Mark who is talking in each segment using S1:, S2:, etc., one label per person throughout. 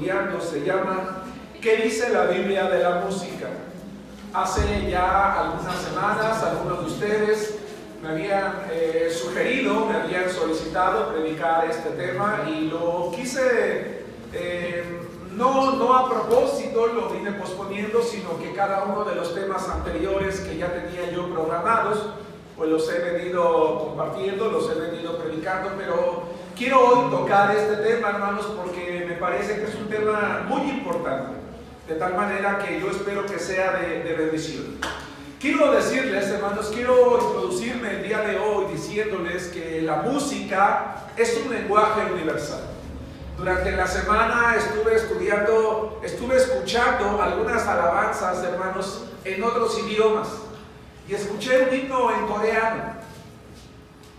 S1: estudiando se llama ¿Qué dice la Biblia de la música? Hace ya algunas semanas algunos de ustedes me habían sugerido, me habían solicitado predicar este tema y lo quise, no a propósito, lo vine posponiendo, sino que cada uno de los temas anteriores que ya tenía yo programados, pues los he venido compartiendo, los he venido predicando, pero quiero hoy tocar este tema, hermanos, porque me parece que es un tema muy importante, de tal manera que yo espero que sea de bendición. Quiero decirles, hermanos, quiero introducirme el día de hoy diciéndoles que la música es un lenguaje universal. Durante la semana estuve escuchando algunas alabanzas, hermanos, en otros idiomas y escuché un himno en coreano.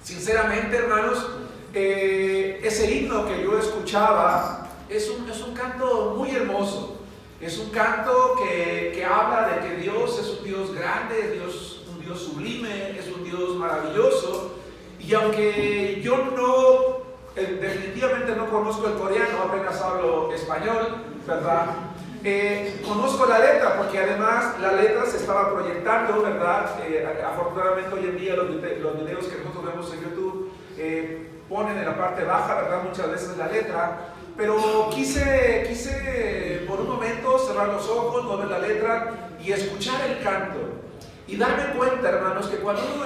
S1: Sinceramente, hermanos, ese himno que yo escuchaba es un canto muy hermoso. Es un canto que habla de que Dios es un Dios grande, un Dios sublime, es un Dios maravilloso. Y aunque yo definitivamente no conozco el coreano, apenas hablo español, ¿verdad? Conozco la letra, porque además la letra se estaba proyectando, ¿verdad? Afortunadamente hoy en día los videos que nosotros vemos en YouTube ponen en la parte baja, ¿verdad? Muchas veces la letra. Pero quise por un momento cerrar los ojos, no ver la letra y escuchar el canto. Y darme cuenta, hermanos, que cuando uno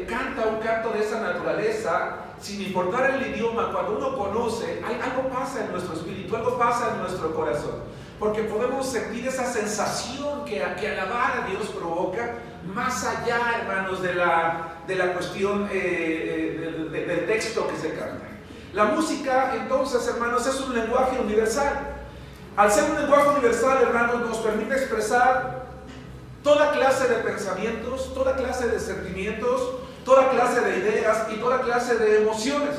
S1: canta un canto de esa naturaleza, sin importar el idioma, cuando uno conoce, algo pasa en nuestro espíritu, algo pasa en nuestro corazón. Porque podemos sentir esa sensación que alabar a Dios provoca, más allá, hermanos, de la cuestión del texto que se canta. La música, entonces, hermanos, es un lenguaje universal. Al ser un lenguaje universal, hermanos, nos permite expresar toda clase de pensamientos, toda clase de sentimientos, toda clase de ideas y toda clase de emociones.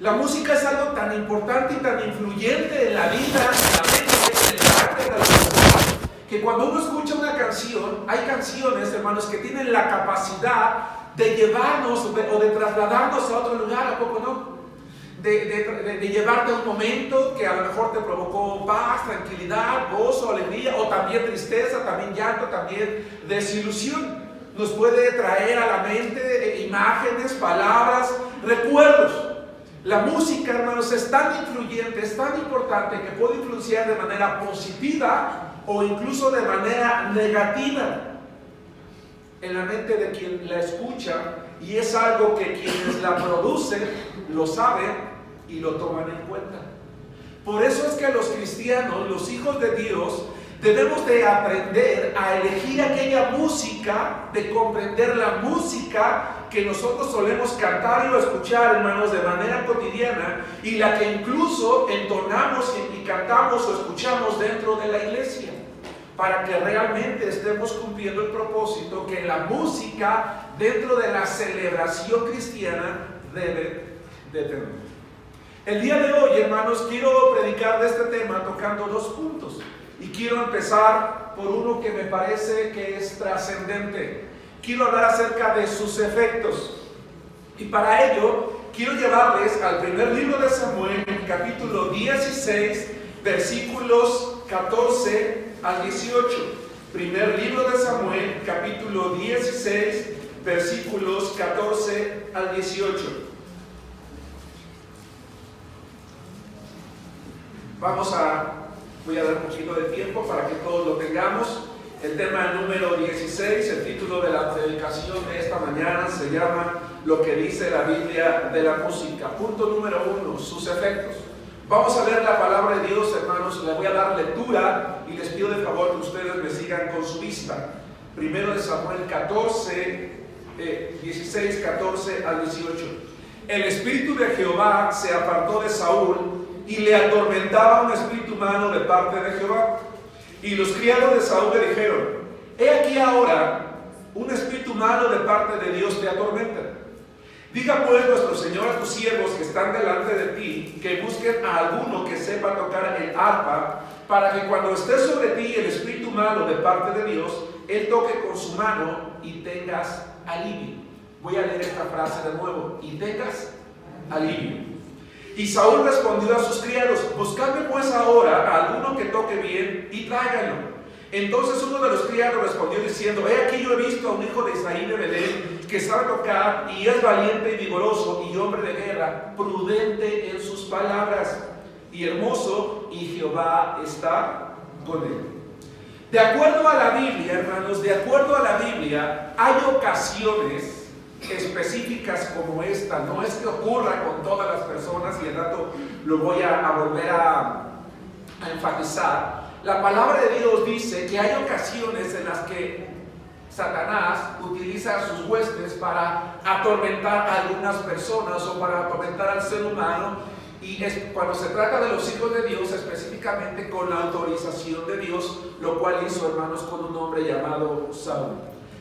S1: La música es algo tan importante y tan influyente en la vida, en la mente, en el carácter de la persona, que cuando uno escucha una canción, hay canciones, hermanos, que tienen la capacidad de llevarnos o de trasladarnos a otro lugar, ¿a poco no? De llevarte a un momento que a lo mejor te provocó paz, tranquilidad, gozo, alegría, o también tristeza, también llanto, también desilusión. Nos puede traer a la mente imágenes, palabras, recuerdos. La música, hermanos, es tan influyente, es tan importante que puede influenciar de manera positiva o incluso de manera negativa en la mente de quien la escucha, y es algo que quienes la producen lo saben y lo toman en cuenta. Por eso es que los cristianos, los hijos de Dios, debemos de aprender a elegir aquella música, de comprender la música que nosotros solemos cantar y o escuchar, hermanos, de manera cotidiana, y la que incluso entonamos y cantamos o escuchamos dentro de la iglesia, para que realmente estemos cumpliendo el propósito que la música dentro de la celebración cristiana debe de tener. El día de hoy, hermanos, quiero predicar de este tema tocando dos puntos. Y quiero empezar por uno que me parece que es trascendente. Quiero hablar acerca de sus efectos. Y para ello, quiero llevarles al primer libro de Samuel, capítulo 16, versículos 14 al 18. Primer libro de Samuel, capítulo 16, versículos 14 al 18. Voy a dar un poquito de tiempo para que todos lo tengamos. El tema número 16, el título de la predicación de esta mañana se llama Lo que dice la Biblia de la música. Punto número 1, sus efectos. Vamos a leer la palabra de Dios, hermanos. Le voy a dar lectura y les pido de favor que ustedes me sigan con su vista. Primero de Samuel 16, 14 al 18. El espíritu de Jehová se apartó de Saúl y le atormentaba un espíritu malo de parte de Jehová. Y los criados de Saúl le dijeron: he aquí ahora un espíritu malo de parte de Dios te atormenta. Diga pues nuestro Señor a tus siervos que están delante de ti, que busquen a alguno que sepa tocar el arpa, para que cuando esté sobre ti el espíritu malo de parte de Dios, él toque con su mano y tengas alivio. Voy a leer esta frase de nuevo: y tengas alivio. Y Saúl respondió a sus criados: buscadme pues ahora a alguno que toque bien y tráiganlo. Entonces uno de los criados respondió diciendo: he aquí yo he visto a un hijo de Isaí de Belén, que sabe tocar y es valiente y vigoroso y hombre de guerra, prudente en sus palabras y hermoso, y Jehová está con él. De acuerdo a la Biblia, hermanos, de acuerdo a la Biblia, hay ocasiones específicas como esta. No es que ocurra con todas las personas, y al rato lo voy a volver a enfatizar. La palabra de Dios dice que hay ocasiones en las que Satanás utiliza a sus huestes para atormentar a algunas personas o para atormentar al ser humano, y es cuando se trata de los hijos de Dios, específicamente con la autorización de Dios, lo cual hizo, hermanos, con un hombre llamado Saúl.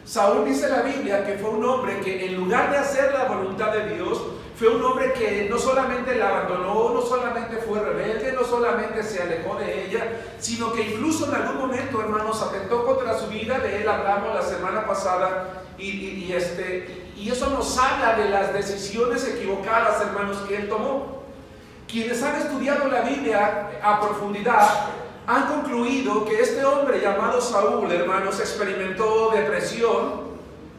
S1: Saúl, dice la Biblia, que fue un hombre que en lugar de hacer la voluntad de Dios, fue un hombre que no solamente la abandonó, no solamente fue rebelde, no solamente se alejó de ella, sino que incluso en algún momento, hermanos, atentó contra su vida. De él hablamos la semana pasada, y eso nos habla de las decisiones equivocadas, hermanos, que él tomó. Quienes han estudiado la Biblia a profundidad han concluido que este hombre llamado Saúl, hermanos, experimentó depresión,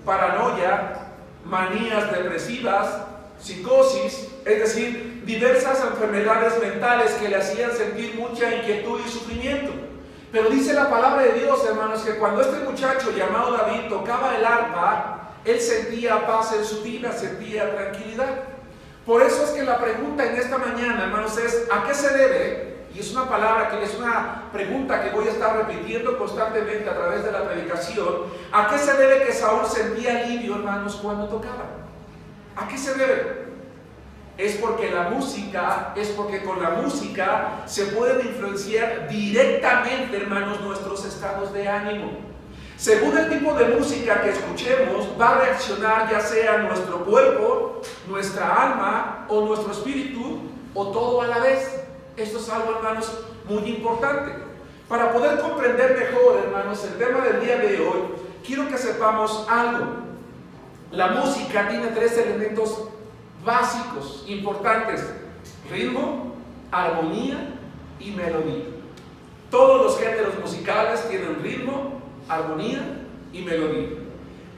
S1: paranoia, manías depresivas, psicosis, es decir, diversas enfermedades mentales que le hacían sentir mucha inquietud y sufrimiento. Pero dice la palabra de Dios, hermanos, que cuando este muchacho llamado David tocaba el arpa, él sentía paz en su vida, sentía tranquilidad. Por eso es que la pregunta en esta mañana, hermanos, es: ¿a qué se debe? Y es una pregunta que voy a estar repitiendo constantemente a través de la predicación. ¿A qué se debe que Saúl sentía alivio, hermanos, cuando tocaba? ¿A qué se debe? Es porque con la música se pueden influenciar directamente, hermanos, nuestros estados de ánimo. Según el tipo de música que escuchemos, va a reaccionar ya sea nuestro cuerpo, nuestra alma o nuestro espíritu, o todo a la vez. Esto es algo, hermanos, muy importante. Para poder comprender mejor, hermanos, el tema del día de hoy, quiero que sepamos algo. La música tiene 3 elementos básicos, importantes: ritmo, armonía y melodía. Todos los géneros musicales tienen ritmo, armonía y melodía.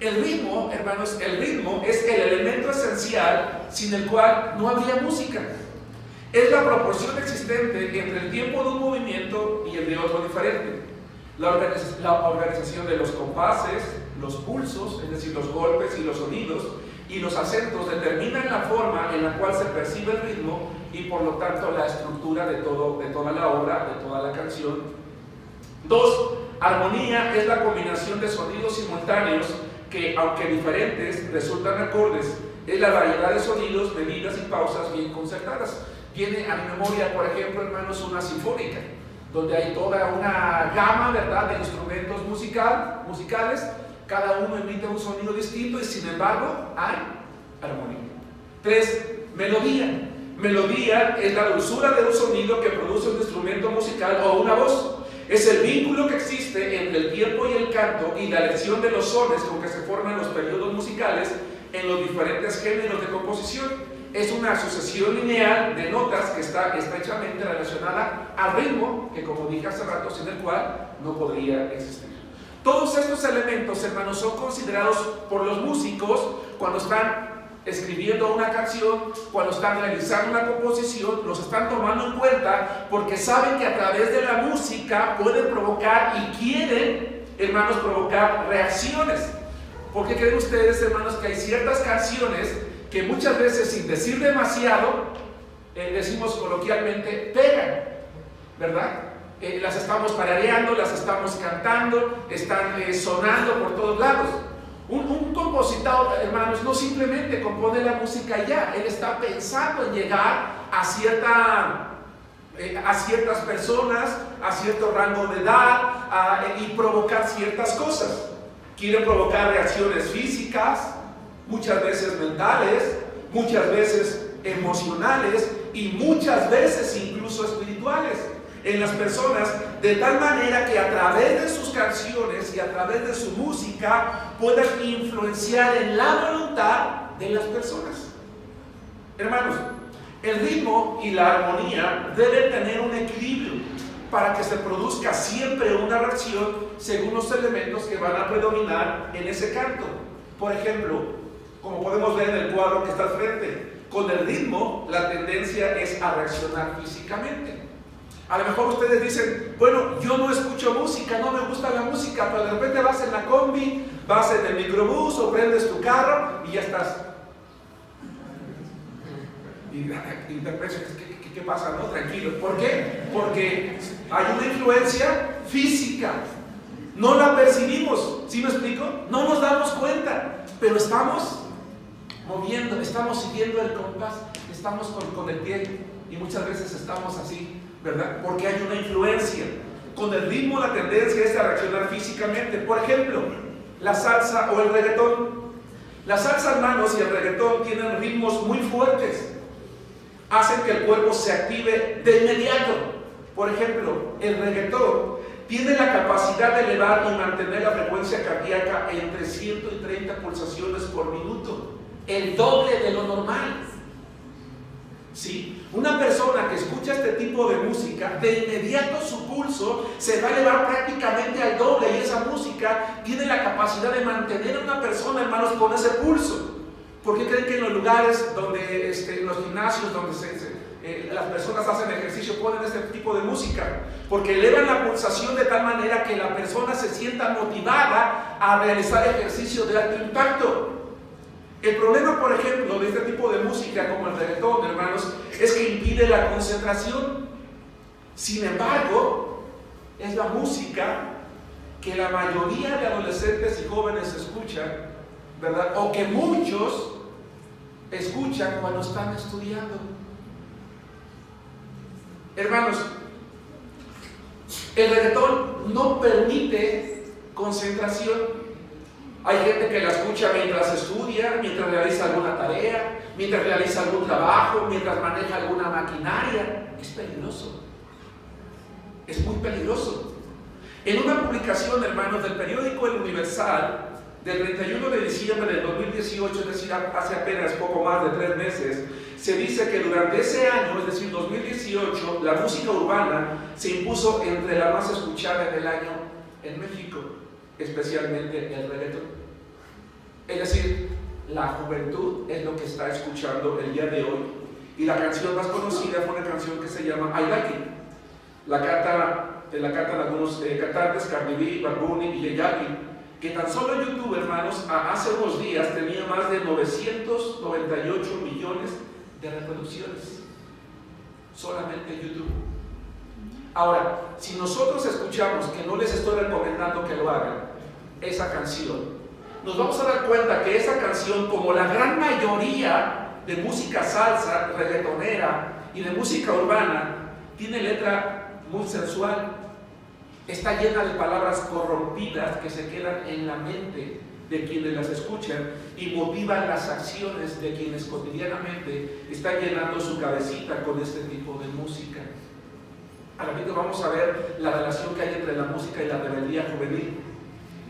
S1: El ritmo, hermanos, el ritmo es el elemento esencial sin el cual no habría música. Es la proporción existente entre el tiempo de un movimiento y el de otro diferente. La organización de los compases, los pulsos, es decir, los golpes y los sonidos, y los acentos determinan la forma en la cual se percibe el ritmo y por lo tanto la estructura de toda la obra, de toda la canción. 2. Armonía es la combinación de sonidos simultáneos que, aunque diferentes, resultan acordes. Es la variedad de sonidos, medidas y pausas bien concertadas. Viene a mi memoria, por ejemplo, hermanos, una sinfónica, donde hay toda una gama, ¿verdad?, de instrumentos musicales. Cada uno emite un sonido distinto y sin embargo hay armonía. 3. Melodía. Melodía es la dulzura de un sonido que produce un instrumento musical o una voz. Es el vínculo que existe entre el tiempo y el canto y la elección de los sones con que se forman los periodos musicales en los diferentes géneros de composición. Es una sucesión lineal de notas que está estrechamente relacionada al ritmo, que, como dije hace rato, sin el cual no podría existir. Todos estos elementos, hermanos, son considerados por los músicos cuando están escribiendo una canción, cuando están realizando una composición, los están tomando en cuenta porque saben que a través de la música pueden provocar y quieren, hermanos, provocar reacciones. ¿Por qué creen ustedes, hermanos, que hay ciertas canciones que muchas veces, sin decir demasiado, decimos coloquialmente, pegan, ¿verdad? Las estamos tarareando, las estamos cantando, están sonando por todos lados. Un compositor, hermanos, no simplemente compone la música y ya, él está pensando en llegar a ciertas personas, a cierto rango de edad, y provocar ciertas cosas. Quiere provocar reacciones físicas, muchas veces mentales, muchas veces emocionales y muchas veces incluso espirituales en las personas, de tal manera que a través de sus canciones y a través de su música puedan influenciar en la voluntad de las personas. Hermanos, El ritmo y la armonía deben tener un equilibrio para que se produzca siempre una reacción según los elementos que van a predominar en ese canto. Por ejemplo, como podemos ver en el cuadro que está al frente, con el ritmo la tendencia es a reaccionar físicamente. A lo mejor ustedes dicen, bueno, yo no escucho música, no me gusta la música, pero de repente vas en la combi, vas en el microbús o prendes tu carro y ya estás. ¿Qué pasa? No, tranquilo. ¿Por qué? Porque hay una influencia física. No la percibimos. ¿Sí me explico? No nos damos cuenta, pero estamos moviendo, estamos siguiendo el compás, estamos con el pie y muchas veces estamos así, ¿verdad? Porque hay una influencia. Con el ritmo la tendencia es a reaccionar físicamente. Por ejemplo, la salsa o el reggaetón. La salsa, hermanos, y el reggaetón tienen ritmos muy fuertes. Hacen que el cuerpo se active de inmediato. Por ejemplo, el reggaetón tiene la capacidad de elevar y mantener la frecuencia cardíaca entre 130 pulsaciones por minuto, el doble de lo normal. ¿Sí? Una persona que escucha este tipo de música, de inmediato su pulso se va a elevar prácticamente al doble, y esa música tiene la capacidad de mantener a una persona, hermanos, con ese pulso. ¿Por qué creen que en los lugares donde, en los gimnasios donde las personas hacen ejercicio ponen este tipo de música? Porque elevan la pulsación de tal manera que la persona se sienta motivada a realizar ejercicio de alto impacto. El problema, por ejemplo, de este tipo de música como el reggaetón, hermanos, es que impide la concentración. Sin embargo, es la música que la mayoría de adolescentes y jóvenes escuchan, ¿verdad? O que muchos escuchan cuando están estudiando. Hermanos, el reggaetón no permite concentración. Hay gente que la escucha mientras estudia, mientras realiza alguna tarea, mientras realiza algún trabajo, mientras maneja alguna maquinaria. Es peligroso. Es muy peligroso. En una publicación, hermanos, del periódico El Universal, del 31 de diciembre del 2018, es decir, hace apenas poco más de 3 meses, se dice que durante ese año, es decir, 2018, la música urbana se impuso entre la más escuchada en el año en México, especialmente el reggaetón. Es decir, la juventud es lo que está escuchando el día de hoy. Y la canción más conocida fue una canción que se llama I Like It. La cantan algunos cantantes, Cardi B, Bad Bunny y J Balvin, que tan solo en YouTube, hermanos, hace unos días tenía más de 998 millones de reproducciones. Solamente en YouTube. Ahora, si nosotros escuchamos, que no les estoy recomendando que lo hagan, esa canción, nos vamos a dar cuenta que esa canción, como la gran mayoría de música salsa, reggaetonera y de música urbana, tiene letra muy sensual. Está llena de palabras corrompidas que se quedan en la mente de quienes las escuchan y motivan las acciones de quienes cotidianamente están llenando su cabecita con este tipo de música. Ahora mismo vamos a ver la relación que hay entre la música y la rebeldía juvenil.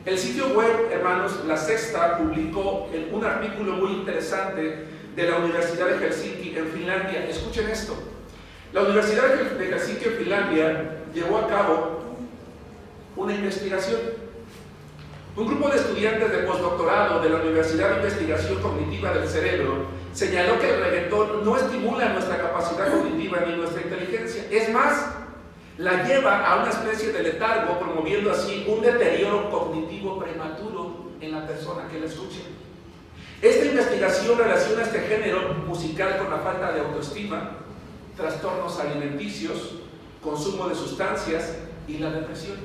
S1: El sitio web, hermanos, La Sexta, publicó un artículo muy interesante de la Universidad de Helsinki en Finlandia. Escuchen esto. La Universidad de Helsinki en Finlandia llevó a cabo una investigación. Un grupo de estudiantes de postdoctorado de la Universidad de Investigación Cognitiva del Cerebro señaló que el reggaetón no estimula nuestra capacidad cognitiva ni nuestra inteligencia. Es más, la lleva a una especie de letargo, promoviendo así un deterioro cognitivo prematuro en la persona que la escuche. Esta investigación relaciona este género musical con la falta de autoestima, trastornos alimenticios, consumo de sustancias y la depresión,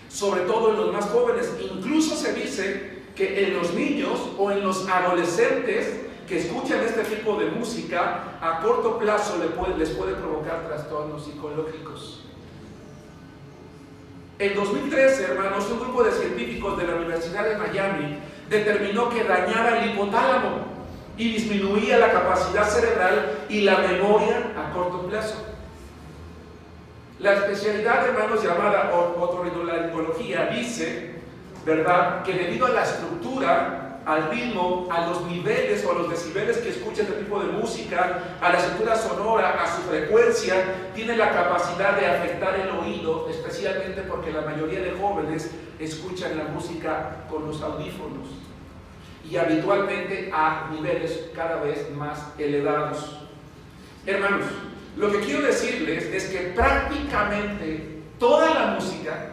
S1: sobre todo en los más jóvenes. Incluso se dice que en los niños o en los adolescentes que escuchan este tipo de música, a corto plazo les puede provocar trastornos psicológicos. En 2013, hermanos, un grupo de científicos de la Universidad de Miami determinó que dañaba el hipotálamo y disminuía la capacidad cerebral y la memoria a corto plazo. La especialidad, hermanos, llamada otorrinolaringología dice, ¿verdad?, que debido a la estructura al ritmo, a los niveles o a los decibeles que escucha este tipo de música, a la estructura sonora, a su frecuencia, tiene la capacidad de afectar el oído, especialmente porque la mayoría de jóvenes escuchan la música con los audífonos y habitualmente a niveles cada vez más elevados. Hermanos, lo que quiero decirles es que prácticamente toda la música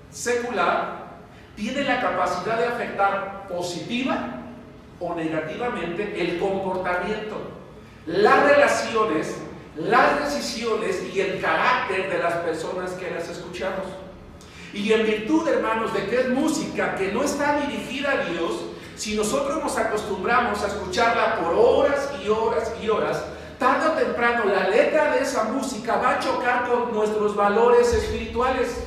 S1: secular tiene la capacidad de afectar positiva o negativamente el comportamiento, las relaciones, las decisiones y el carácter de las personas que las escuchamos. Y en virtud, hermanos, de que es música que no está dirigida a Dios, si nosotros nos acostumbramos a escucharla por horas y horas y horas, tarde o temprano la letra de esa música va a chocar con nuestros valores espirituales.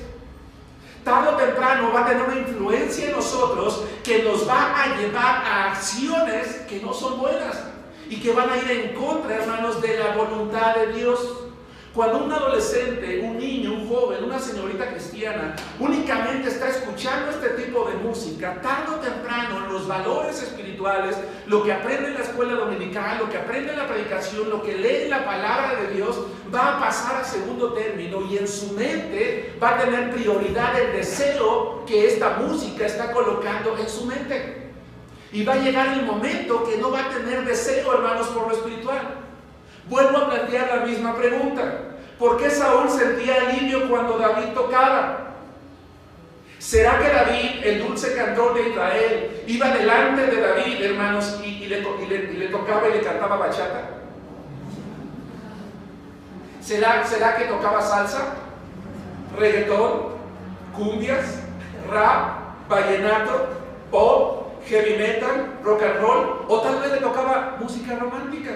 S1: Tarde o temprano va a tener una influencia en nosotros que nos va a llevar a acciones que no son buenas y que van a ir en contra, hermanos, de la voluntad de Dios. Cuando un adolescente, un niño, un joven, una señorita cristiana únicamente está escuchando este tipo de música, tarde o temprano los valores espirituales, lo que aprende en la escuela dominical, lo que aprende en la predicación, lo que lee en la palabra de Dios, va a pasar a segundo término y en su mente va a tener prioridad el deseo que esta música está colocando en su mente. Y va a llegar el momento que no va a tener deseo, hermanos, por lo espiritual. Vuelvo a plantear la misma pregunta. ¿Por qué Saúl sentía alivio cuando David tocaba? ¿Será que David, el dulce cantor de Israel, iba delante de David, hermanos, y le tocaba y le cantaba bachata? ¿Será que tocaba salsa, reggaetón, cumbias, rap, vallenato, pop, heavy metal, rock and roll? ¿O tal vez le tocaba música romántica?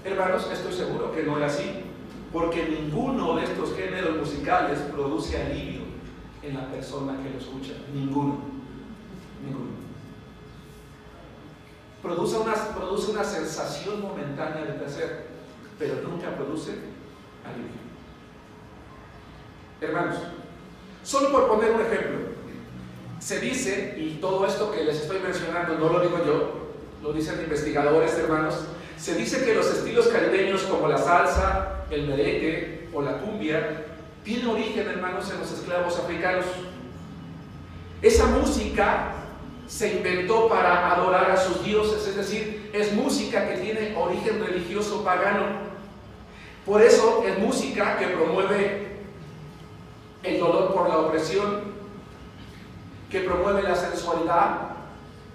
S1: Hermanos, estoy seguro que no era así, porque ninguno de estos géneros musicales produce alivio en la persona que lo escucha. Ninguno. Produce una sensación momentánea de placer, pero nunca produce alivio. Hermanos, solo por poner un ejemplo, se dice, y todo esto que les estoy mencionando no lo digo yo, lo dicen investigadores, hermanos, se dice que los estilos caribeños como la salsa, el merengue o la cumbia tienen origen, hermanos, en los esclavos africanos. Esa música se inventó para adorar a sus dioses, es decir, es música que tiene origen religioso pagano. Por eso es música que promueve el dolor por la opresión, que promueve la sensualidad,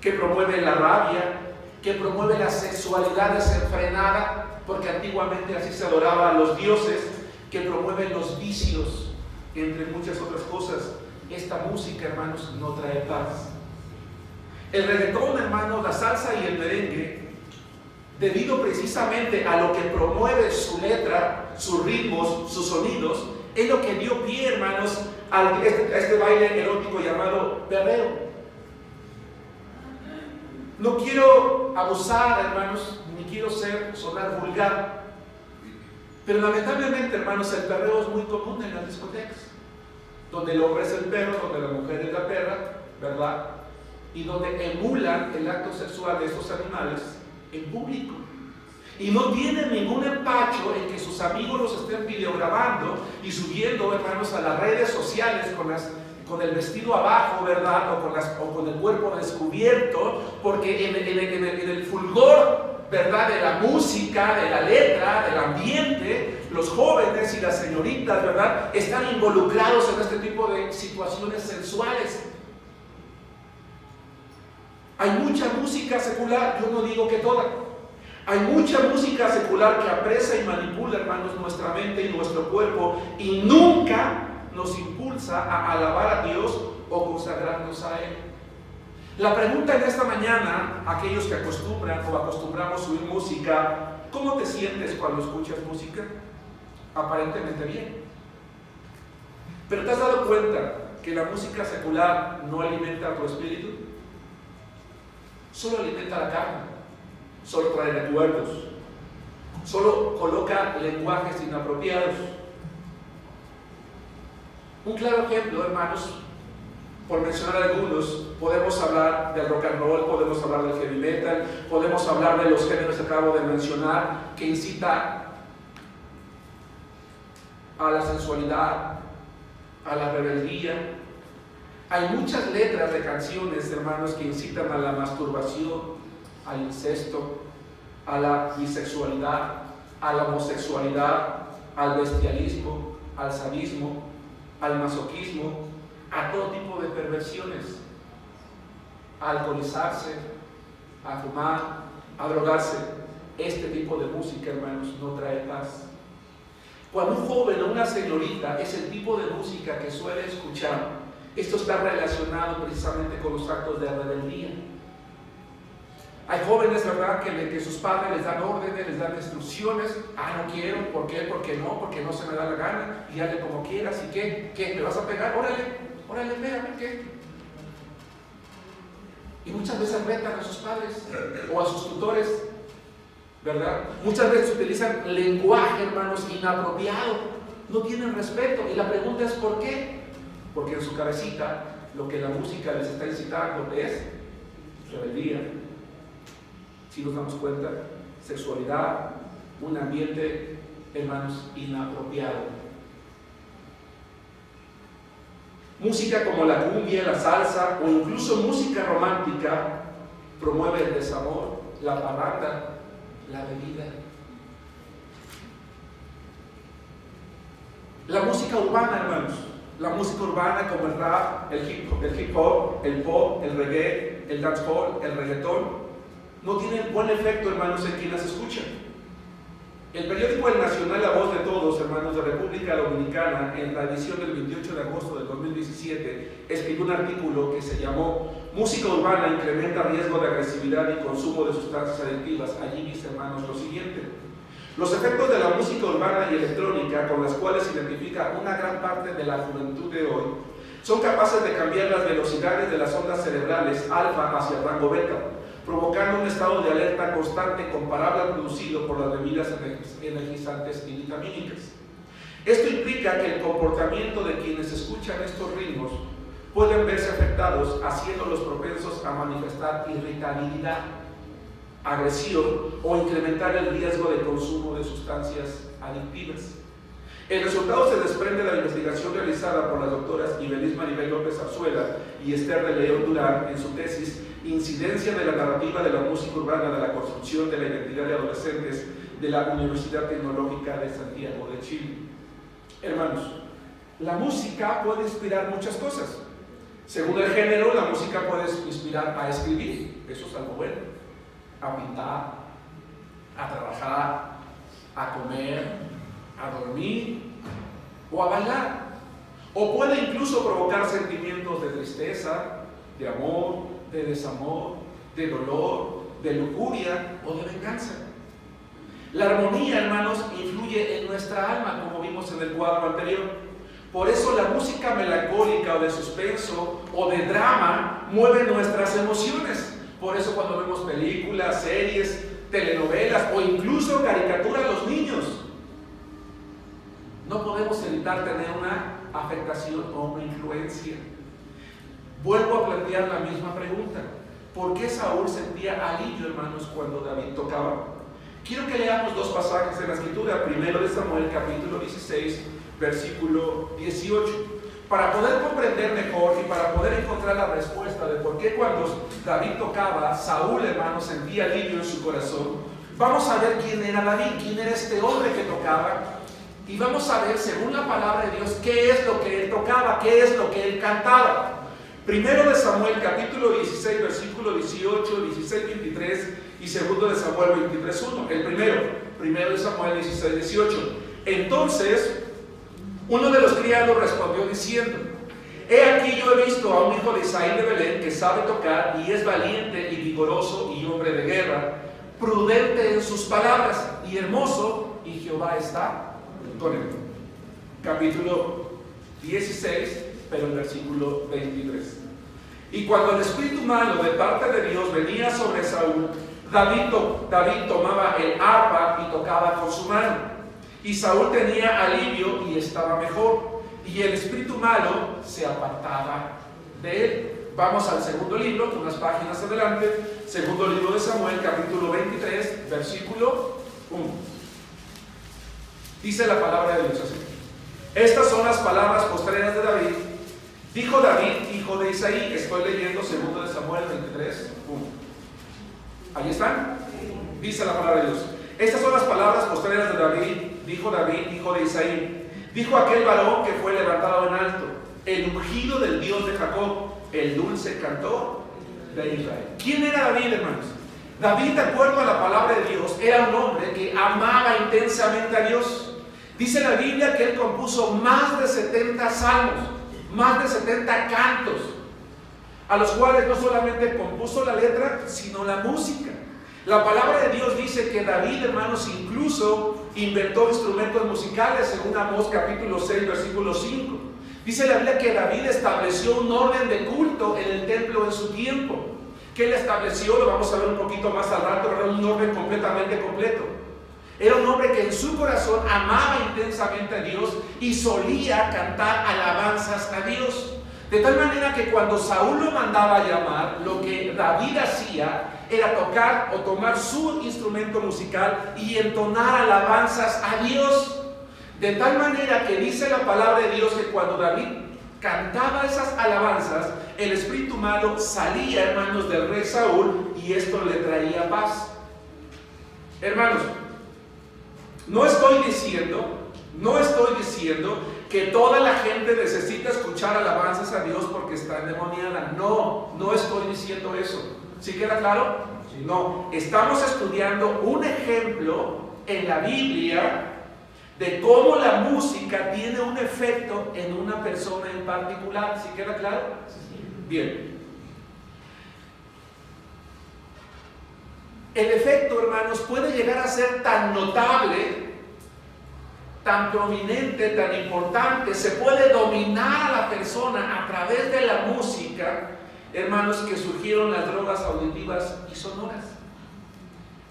S1: que promueve la rabia, que promueve la sexualidad desenfrenada, porque antiguamente así se adoraba a los dioses, que promueven los vicios, entre muchas otras cosas. Esta música, hermanos, no trae paz. El reggaetón, hermanos, la salsa y el merengue, debido precisamente a lo que promueve su letra, sus ritmos, sus sonidos, es lo que dio pie, hermanos, a este baile erótico llamado perreo. No quiero abusar, hermanos, ni quiero sonar vulgar, pero lamentablemente, hermanos, el perreo es muy común en las discotecas, donde el hombre es el perro, donde la mujer es la perra, ¿verdad? Y donde emulan el acto sexual de estos animales en público. Y no tienen ningún empacho en que sus amigos los estén videograbando y subiendo, hermanos, a las redes sociales con el vestido abajo, ¿verdad? O con el cuerpo descubierto, porque en el fulgor, ¿verdad?, de la música, de la letra, del ambiente, los jóvenes y las señoritas, ¿verdad?, están involucrados en este tipo de situaciones sensuales. Hay mucha música secular, yo no digo que toda. Hay mucha música secular que apresa y manipula, hermanos, nuestra mente y nuestro cuerpo, y nunca nos impulsa a alabar a Dios o consagrarnos a Él. La pregunta en esta mañana, aquellos que acostumbran o acostumbramos a oír música, ¿cómo te sientes cuando escuchas música? Aparentemente bien. Pero ¿te has dado cuenta que la música secular no alimenta tu espíritu? Solo alimenta la carne, solo trae recuerdos, solo coloca lenguajes inapropiados. Un claro ejemplo, hermanos, Por mencionar algunos, podemos hablar del rock and roll, podemos hablar del heavy metal, podemos hablar de los géneros que acabo de mencionar, que incita a la sensualidad, a la rebeldía. Hay muchas letras de canciones, hermanos, que incitan a la masturbación, al incesto, a la bisexualidad, a la homosexualidad, al bestialismo, al sadismo, al masoquismo, a todo tipo de perversiones, a alcoholizarse, a fumar, a drogarse. Este tipo de música, hermanos, no trae paz. Cuando un joven o una señorita es el tipo de música que suele escuchar, esto está relacionado precisamente con los actos de rebeldía. Hay jóvenes, ¿verdad?, que sus padres les dan órdenes, les dan instrucciones. No quiero, ¿por qué? Porque no se me da la gana, y hazle como quieras. ¿Y qué? ¿Me vas a pegar? Órale, pégame, ¿qué? Y muchas veces retan a sus padres o a sus tutores, ¿verdad? Muchas veces utilizan lenguaje, hermanos, inapropiado, no tienen respeto. Y la pregunta es ¿por qué? Porque en su cabecita lo que la música les está incitando es rebeldía. Si nos damos cuenta, sexualidad, un ambiente, hermanos, inapropiado. Música como la cumbia, la salsa o incluso música romántica promueve el desamor, la parranda, la bebida. La música urbana, hermanos, la música urbana como el rap, el hip hop, el pop, el reggae, el dancehall, el reggaetón, no tienen buen efecto, hermanos, en quien las escucha. El periódico El Nacional, La Voz de Todos, hermanos, de República Dominicana, en la edición del 28 de agosto del 2017, escribió un artículo que se llamó Música urbana incrementa riesgo de agresividad y consumo de sustancias adictivas. Allí dice, hermanos, lo siguiente: los efectos de la música urbana y electrónica, con las cuales se identifica una gran parte de la juventud de hoy, son capaces de cambiar las velocidades de las ondas cerebrales alfa hacia el rango beta, provocando un estado de alerta constante comparable al producido por las bebidas energizantes y vitamínicas. Esto implica que el comportamiento de quienes escuchan estos ritmos pueden verse afectados, haciéndolos propensos a manifestar irritabilidad, agresión o incrementar el riesgo de consumo de sustancias adictivas. El resultado se desprende de la investigación realizada por las doctoras Ibeliz Maribel López Arzuela y Esther de León Durán en su tesis Incidencia de la narrativa de la música urbana de la construcción de la identidad de adolescentes, de la Universidad Tecnológica de Santiago de Chile. Hermanos, la música puede inspirar muchas cosas. Según el género, la música puede inspirar a escribir, eso es algo bueno, a pintar, a trabajar, a comer, a dormir o a bailar. O puede incluso provocar sentimientos de tristeza, de amor, de desamor, de dolor, de lujuria o de venganza. La armonía, hermanos, influye en nuestra alma, como vimos en el cuadro anterior. Por eso la música melancólica o de suspenso o de drama mueve nuestras emociones. Por eso cuando vemos películas, series, telenovelas o incluso caricaturas a los niños, no podemos evitar tener una afectación o una influencia. Vuelvo a plantear la misma pregunta: ¿por qué Saúl sentía alivio, hermanos, cuando David tocaba? Quiero que leamos dos pasajes en la Escritura. Primero de Samuel, capítulo 16, versículo 18, para poder comprender mejor y para poder encontrar la respuesta de por qué cuando David tocaba, Saúl, hermanos, sentía alivio en su corazón. Vamos a ver quién era David, quién era este hombre que tocaba, y vamos a ver, según la palabra de Dios, qué es lo que él tocaba, qué es lo que él cantaba. Primero de Samuel, capítulo 16, versículo 18, 16, 23 y segundo de Samuel 23, 1. El primero de Samuel 16, 18. Entonces, uno de los criados respondió diciendo: he aquí, yo he visto a un hijo de Isaí de Belén que sabe tocar y es valiente y vigoroso y hombre de guerra, prudente en sus palabras y hermoso, y Jehová está con él. Capítulo 16, pero el versículo 23. Y cuando el espíritu malo de parte de Dios venía sobre Saúl, David tomaba el arpa y tocaba con su mano. Y Saúl tenía alivio y estaba mejor, y el espíritu malo se apartaba de él. Vamos al segundo libro, unas páginas adelante, segundo libro de Samuel, capítulo 23, versículo 1. Dice la palabra de Dios así: estas son las palabras postreras de David. Dijo David, hijo de Isaí. Estoy leyendo segundo de Samuel 23, 1. ¿Ahí están? Dice la palabra de Dios: estas son las palabras postreras de David. Dijo David, hijo de Isaí. Dijo aquel varón que fue levantado en alto, el ungido del Dios de Jacob, el dulce cantor de Israel. ¿Quién era David, hermanos? David, de acuerdo a la palabra de Dios, era un hombre que amaba intensamente a Dios. Dice la Biblia que él compuso más de 70 salmos, más de 70 cantos, a los cuales no solamente compuso la letra, sino la música. La palabra de Dios dice que David, hermanos, incluso inventó instrumentos musicales, según Amós capítulo 6, versículo 5. Dice la Biblia que David estableció un orden de culto en el templo en su tiempo. ¿Qué él estableció? Lo vamos a ver un poquito más al rato, era un orden completamente completo. Era un hombre que en su corazón amaba intensamente a Dios y solía cantar alabanzas a Dios. De tal manera que cuando Saúl lo mandaba a llamar, lo que David hacía era tocar o tomar su instrumento musical y entonar alabanzas a Dios. De tal manera que dice la palabra de Dios que cuando David cantaba esas alabanzas, el espíritu malo salía, hermanos, del rey Saúl, y esto le traía paz. Hermanos, no estoy diciendo que toda la gente necesita escuchar alabanzas a Dios porque está endemoniada. No estoy diciendo eso. ¿Sí queda claro? No, estamos estudiando un ejemplo en la Biblia de cómo la música tiene un efecto en una persona en particular. ¿Sí queda claro? Bien. El efecto, hermanos, puede llegar a ser tan notable, tan prominente, tan importante, se puede dominar a la persona a través de la música, hermanos, que surgieron las drogas auditivas y sonoras.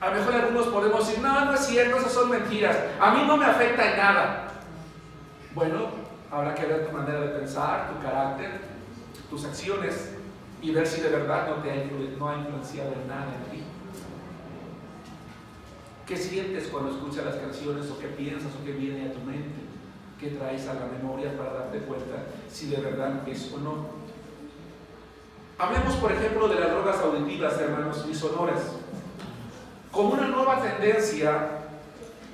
S1: A lo mejor algunos podemos decir: no es cierto, esas son mentiras, a mí no me afecta en nada. Bueno, habrá que ver tu manera de pensar, tu carácter, tus acciones, y ver si de verdad no ha influenciado en nada en ti. ¿Qué sientes cuando escuchas las canciones, o qué piensas, o qué viene a tu mente? ¿Qué traes a la memoria para darte cuenta si de verdad es o no? Hablemos, por ejemplo, de las drogas auditivas, hermanos, y sonoras. Como una nueva tendencia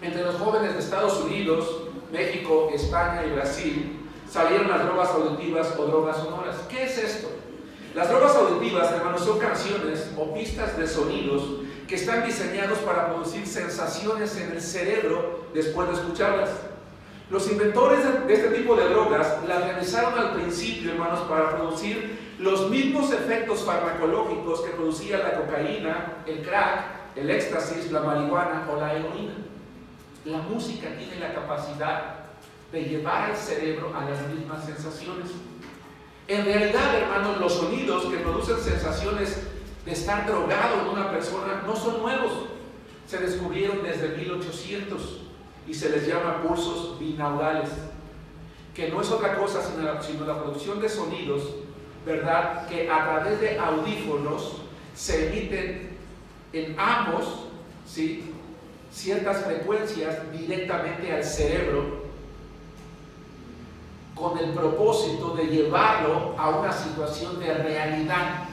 S1: entre los jóvenes de Estados Unidos, México, España y Brasil, salieron las drogas auditivas o drogas sonoras. ¿Qué es esto? Las drogas auditivas, hermanos, son canciones o pistas de sonidos que están diseñados para producir sensaciones en el cerebro después de escucharlas. Los inventores de este tipo de drogas las realizaron al principio, hermanos, para producir los mismos efectos farmacológicos que producía la cocaína, el crack, el éxtasis, la marihuana o la heroína. La música tiene la capacidad de llevar al cerebro a las mismas sensaciones. En realidad, hermanos, los sonidos que producen sensaciones de estar drogado en una persona no son nuevos. Se descubrieron desde 1800 y se les llama pulsos binaurales, que no es otra cosa sino la producción de sonidos, ¿verdad?, que a través de audífonos se emiten en ambos, ¿sí?, ciertas frecuencias directamente al cerebro, con el propósito de llevarlo a una situación de realidad.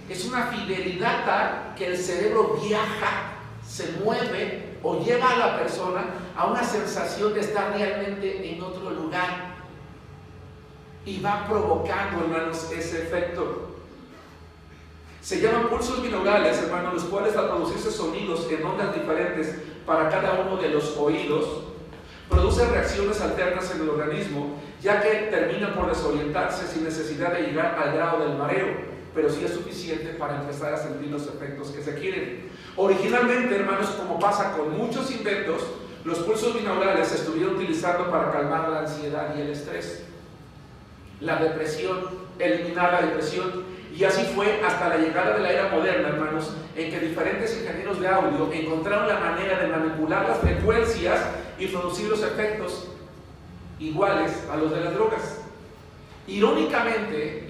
S1: Es una fidelidad tal que el cerebro viaja, se mueve o lleva a la persona a una sensación de estar realmente en otro lugar, y va provocando, hermanos, ese efecto. Se llaman pulsos binaurales, hermanos, los cuales, al producirse sonidos en ondas diferentes para cada uno de los oídos, producen reacciones alternas en el organismo, ya que termina por desorientarse sin necesidad de llegar al grado del mareo, pero sí es suficiente para empezar a sentir los efectos que se quieren. Originalmente, hermanos, como pasa con muchos inventos, los pulsos binaurales se estuvieron utilizando para calmar la ansiedad y el estrés, la depresión, eliminar la depresión. Y así fue hasta la llegada de la era moderna, hermanos, en que diferentes ingenieros de audio encontraron la manera de manipular las frecuencias y producir los efectos iguales a los de las drogas. Irónicamente,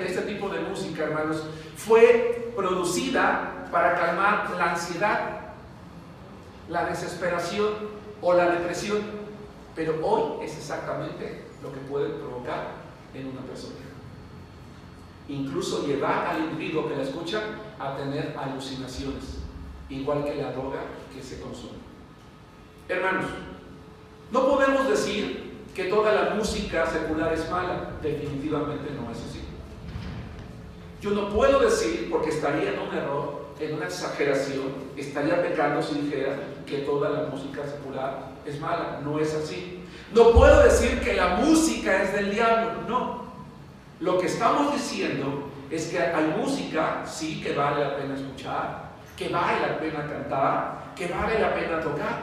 S1: este tipo de música, hermanos, fue producida para calmar la ansiedad, la desesperación o la depresión, pero hoy es exactamente lo que puede provocar en una persona. Incluso llevar al individuo que la escucha a tener alucinaciones, igual que la droga que se consume. Hermanos, no podemos decir que toda la música secular es mala. Definitivamente no es así. Yo no puedo decir, porque estaría en un error, en una exageración, estaría pecando si dijera que toda la música secular es mala. No es así. No puedo decir que la música es del diablo. No. Lo que estamos diciendo es que hay música, sí, que vale la pena escuchar, que vale la pena cantar, que vale la pena tocar.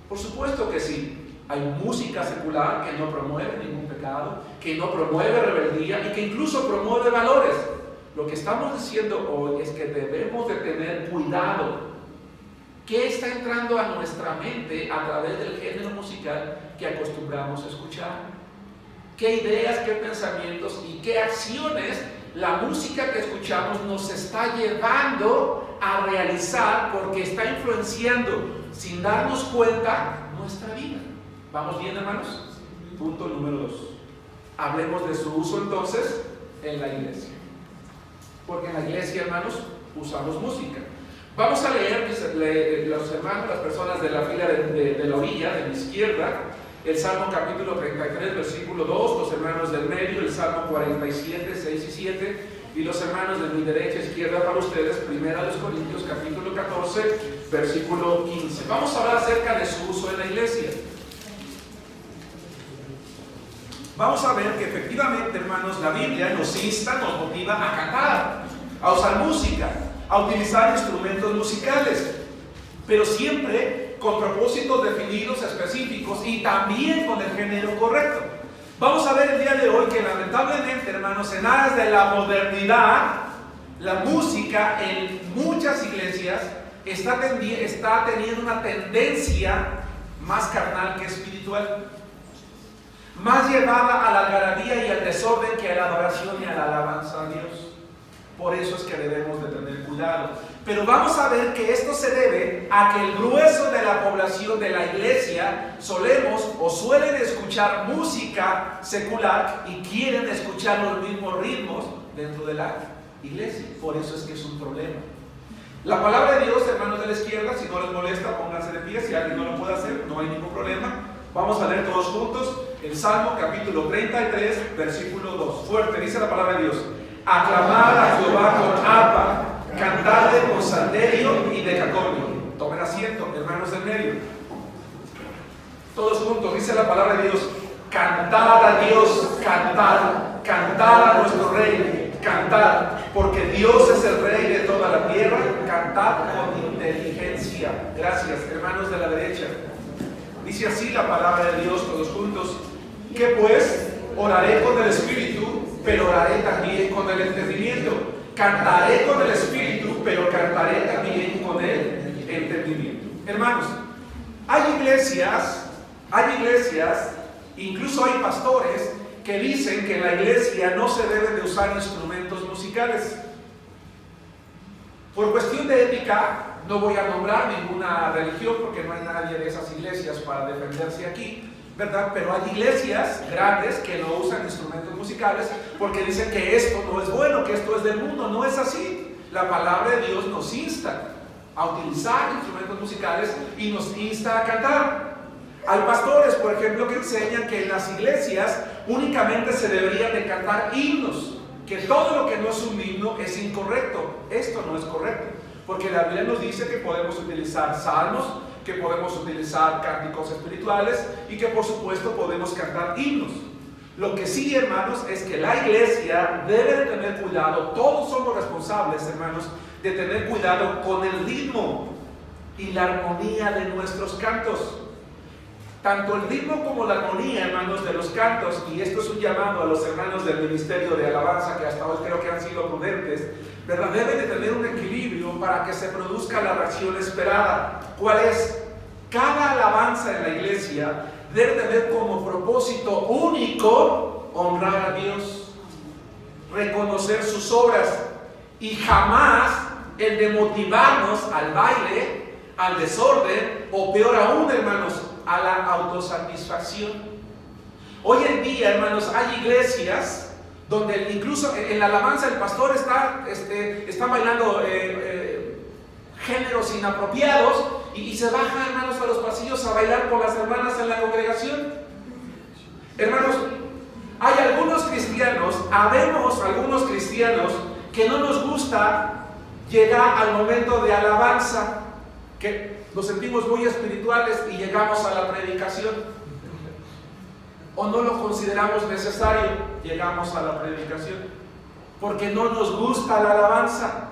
S1: Por supuesto que sí. Hay música secular que no promueve ningún pecado, que no promueve rebeldía y que incluso promueve valores. Lo que estamos diciendo hoy es que debemos de tener cuidado. ¿Qué está entrando a nuestra mente a través del género musical que acostumbramos a escuchar? ¿Qué ideas, qué pensamientos y qué acciones la música que escuchamos nos está llevando a realizar, porque está influenciando sin darnos cuenta nuestra vida? ¿Vamos bien, hermanos? Punto número 2. Hablemos de su uso entonces en la iglesia. Porque en la iglesia, hermanos, usamos música. Vamos a leer, los hermanos, las personas de la fila de la orilla, de mi izquierda, el Salmo capítulo 33, versículo 2, los hermanos del medio, el Salmo 47, 6 y 7, y los hermanos de mi derecha e izquierda para ustedes, Primera de los Corintios capítulo 14, versículo 15. Vamos a hablar acerca de su uso en la iglesia. Vamos a ver que efectivamente, hermanos, la Biblia nos insta, nos motiva a cantar, a usar música, a utilizar instrumentos musicales, pero siempre con propósitos definidos, específicos y también con el género correcto. Vamos a ver el día de hoy que lamentablemente, hermanos, en aras de la modernidad, la música en muchas iglesias está teniendo una tendencia más carnal que espiritual, más llevada a la algarabía y al desorden que a la adoración y a la alabanza a Dios. Por eso es que debemos de tener cuidado. Pero vamos a ver que esto se debe a que el grueso de la población de la iglesia suelen escuchar música secular y quieren escuchar los mismos ritmos dentro de la iglesia. Por eso es que es un problema. La palabra de Dios, hermanos de la izquierda, si no les molesta, pónganse de pie. Si alguien no lo puede hacer, no hay ningún problema. Vamos a leer todos juntos el Salmo capítulo 33, versículo 2. Fuerte, dice la palabra de Dios. Aclamad a Jehová con arpa, cantadle con salterio y decacordio. Tomen asiento, hermanos del medio. Todos juntos, dice la palabra de Dios. Cantad a Dios, cantad, cantad a nuestro Rey, cantad, porque Dios es el Rey de toda la tierra. Cantad con inteligencia. Gracias, hermanos de la derecha. Dice así la palabra de Dios, todos juntos. Que pues oraré con el Espíritu, pero oraré también con el entendimiento. Cantaré con el Espíritu, pero cantaré también con el entendimiento. Hermanos, hay iglesias, incluso hay pastores que dicen que en la iglesia no se deben de usar instrumentos musicales. Por cuestión de ética, no voy a nombrar ninguna religión porque no hay nadie de esas iglesias para defenderse aquí, ¿verdad? Pero hay iglesias grandes que no usan instrumentos musicales porque dicen que esto no es bueno, que esto es del mundo. No es así. La palabra de Dios nos insta a utilizar instrumentos musicales y nos insta a cantar. Hay pastores, por ejemplo, que enseñan que en las iglesias únicamente se deberían de cantar himnos, que todo lo que no es un himno es incorrecto. Esto no es correcto, porque la Biblia nos dice que podemos utilizar salmos, que podemos utilizar cánticos espirituales y que por supuesto podemos cantar himnos. Lo que sí, hermanos, es que la iglesia debe de tener cuidado. Todos somos responsables, hermanos, de tener cuidado con el ritmo y la armonía de nuestros cantos. Tanto el ritmo como la armonía, hermanos, de los cantos, y esto es un llamado a los hermanos del ministerio de alabanza que hasta hoy creo que han sido prudentes, ¿verdad? Deben de tener un equilibrio para que se produzca la reacción esperada. ¿Cuál es? Cada alabanza en la iglesia debe tener como propósito único honrar a Dios, reconocer sus obras y jamás el de motivarnos al baile, al desorden o peor aún, hermanos, a la autosatisfacción. Hoy en día, hermanos, hay iglesias donde incluso en la alabanza el pastor está bailando géneros inapropiados y se baja, hermanos, a los pasillos a bailar con las hermanas en la congregación. Hermanos, hay algunos cristianos, habemos algunos cristianos que no nos gusta llegar al momento de alabanza, que nos sentimos muy espirituales y llegamos a la predicación, o no lo consideramos necesario, llegamos a la predicación, porque no nos gusta la alabanza.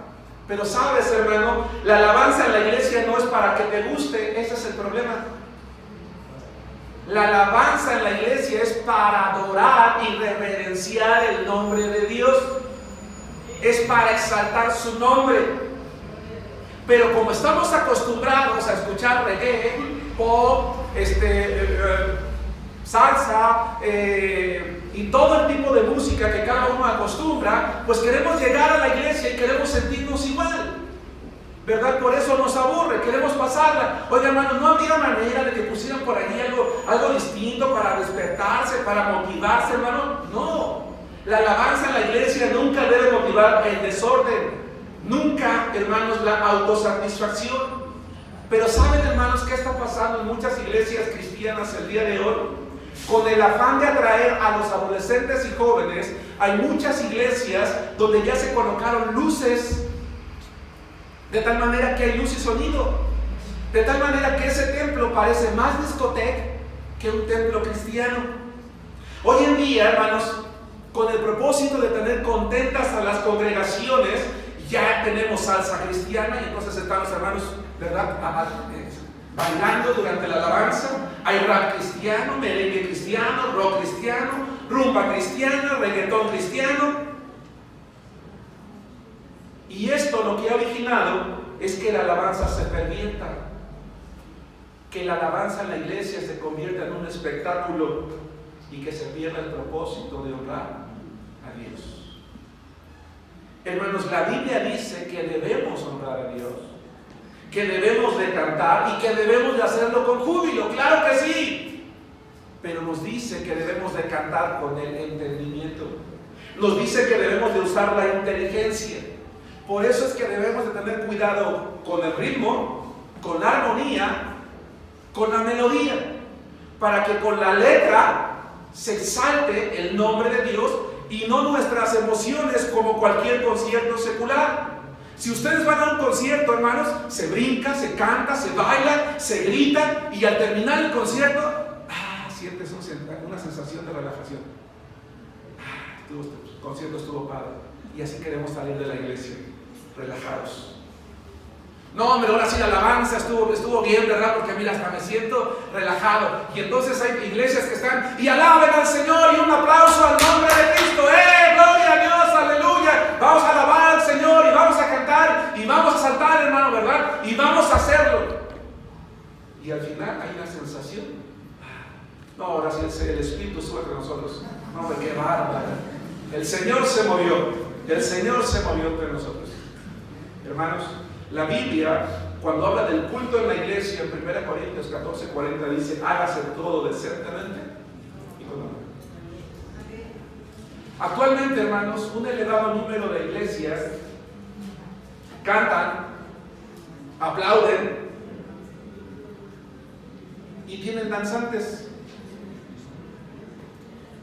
S1: Pero sabes, hermano, la alabanza en la iglesia no es para que te guste, ese es el problema. La alabanza en la iglesia es para adorar y reverenciar el nombre de Dios, es para exaltar su nombre. Pero como estamos acostumbrados a escuchar reggae, pop, salsa y todo el tipo de música que cada uno acostumbra, pues queremos llegar a la iglesia y queremos sentirnos igual, ¿verdad? Por eso nos aburre, queremos pasarla. Oiga, hermano, ¿no habría manera de que pusieran por ahí algo distinto para despertarse, para motivarse, hermano? No, la alabanza en la iglesia nunca debe motivar el desorden, nunca, hermanos, la autosatisfacción. Pero ¿saben, hermanos, qué está pasando en muchas iglesias cristianas el día de hoy? Con el afán de atraer a los adolescentes y jóvenes, hay muchas iglesias donde ya se colocaron luces, de tal manera que hay luz y sonido, de tal manera que ese templo parece más discoteca que un templo cristiano. Hoy en día, hermanos, con el propósito de tener contentas a las congregaciones, ya tenemos salsa cristiana y entonces están los hermanos, ¿verdad?, bailando durante la alabanza. Hay rap cristiano, merengue cristiano, rock cristiano, rumba cristiana, reggaetón cristiano. Y esto lo que ha originado es que la alabanza se pervierta, que la alabanza en la iglesia se convierta en un espectáculo y que se pierda el propósito de honrar a Dios. Hermanos, la Biblia dice que debemos honrar a Dios, que debemos de cantar y que debemos de hacerlo con júbilo, claro que sí, pero nos dice que debemos de cantar con el entendimiento, nos dice que debemos de usar la inteligencia. Por eso es que debemos de tener cuidado con el ritmo, con la armonía, con la melodía, para que con la letra se exalte el nombre de Dios y no nuestras emociones como cualquier concierto secular. Si ustedes van a un concierto, hermanos, se brinca, se canta, se baila, se grita y al terminar el concierto, sientes una sensación de relajación. El concierto estuvo padre. Y así queremos salir de la iglesia, relajados. No, hombre, ahora sí la alabanza estuvo bien, ¿verdad? Porque mira, hasta me siento relajado. Y entonces hay iglesias que están y alaben al Señor y un aplauso al nombre de Cristo. ¡Gloria a Dios! ¡Aleluya! Vamos a alabar al Señor y vamos a cantar y vamos a saltar, hermano, ¿verdad? Y vamos a hacerlo. Y al final hay una sensación. No, ahora sí el Espíritu sube entre nosotros. No, hombre, qué bárbaro. El Señor se movió. El Señor se movió entre nosotros. Hermanos, la Biblia, cuando habla del culto en la iglesia, en 1 Corintios 14:40 dice: hágase todo decentemente y con amor. Actualmente, hermanos, un elevado número de iglesias cantan, aplauden y tienen danzantes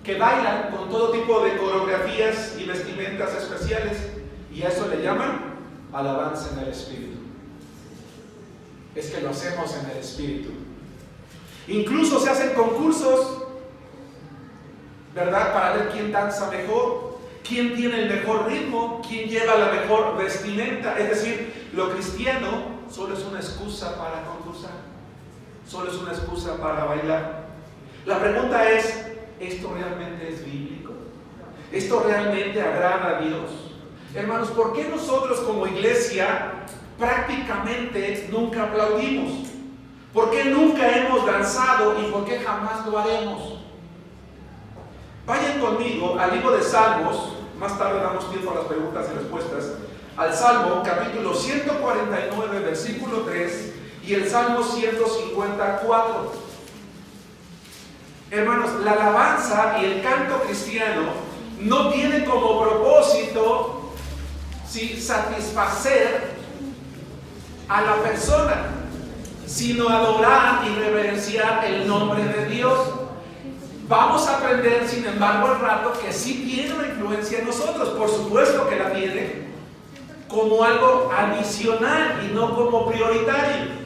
S1: que bailan con todo tipo de coreografías y vestimentas especiales, y a eso le llaman alabanza en el Espíritu. Es que lo hacemos en el Espíritu. Incluso se hacen concursos, ¿verdad?, para ver quién danza mejor, quién tiene el mejor ritmo, quién lleva la mejor vestimenta. Es decir, lo cristiano solo es una excusa para concursar, solo es una excusa para bailar. La pregunta es: ¿esto realmente es bíblico? ¿Esto realmente agrada a Dios? Hermanos, ¿por qué nosotros como iglesia prácticamente nunca aplaudimos? ¿Por qué nunca hemos danzado y por qué jamás lo haremos? Vayan conmigo al libro de Salmos, más tarde damos tiempo a las preguntas y respuestas, al Salmo capítulo 149, versículo 3 y el Salmo 154. Hermanos, la alabanza y el canto cristiano no tiene como propósito satisfacer a la persona, sino adorar y reverenciar el nombre de Dios. Vamos a aprender, sin embargo, al rato que sí tiene una influencia en nosotros, por supuesto que la tiene, como algo adicional y no como prioritario.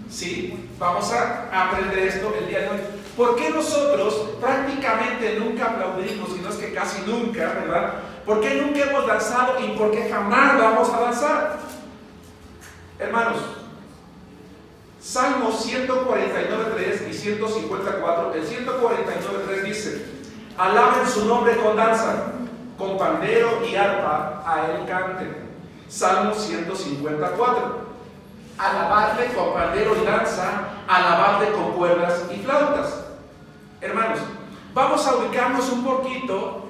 S1: ¿Sí? Vamos a aprender esto el día de hoy. ¿Por qué nosotros prácticamente nunca aplaudimos, si no es que casi nunca, ¿verdad? ¿Por qué nunca hemos danzado y por qué jamás vamos a danzar? Hermanos, Salmos 149.3 y 154, el 149.3 dice: alaben su nombre con danza, con pandero y arpa a él canten. Salmo 154, alabarle con pandero y danza, alabarle con cuerdas y flautas. Hermanos, vamos a ubicarnos un poquito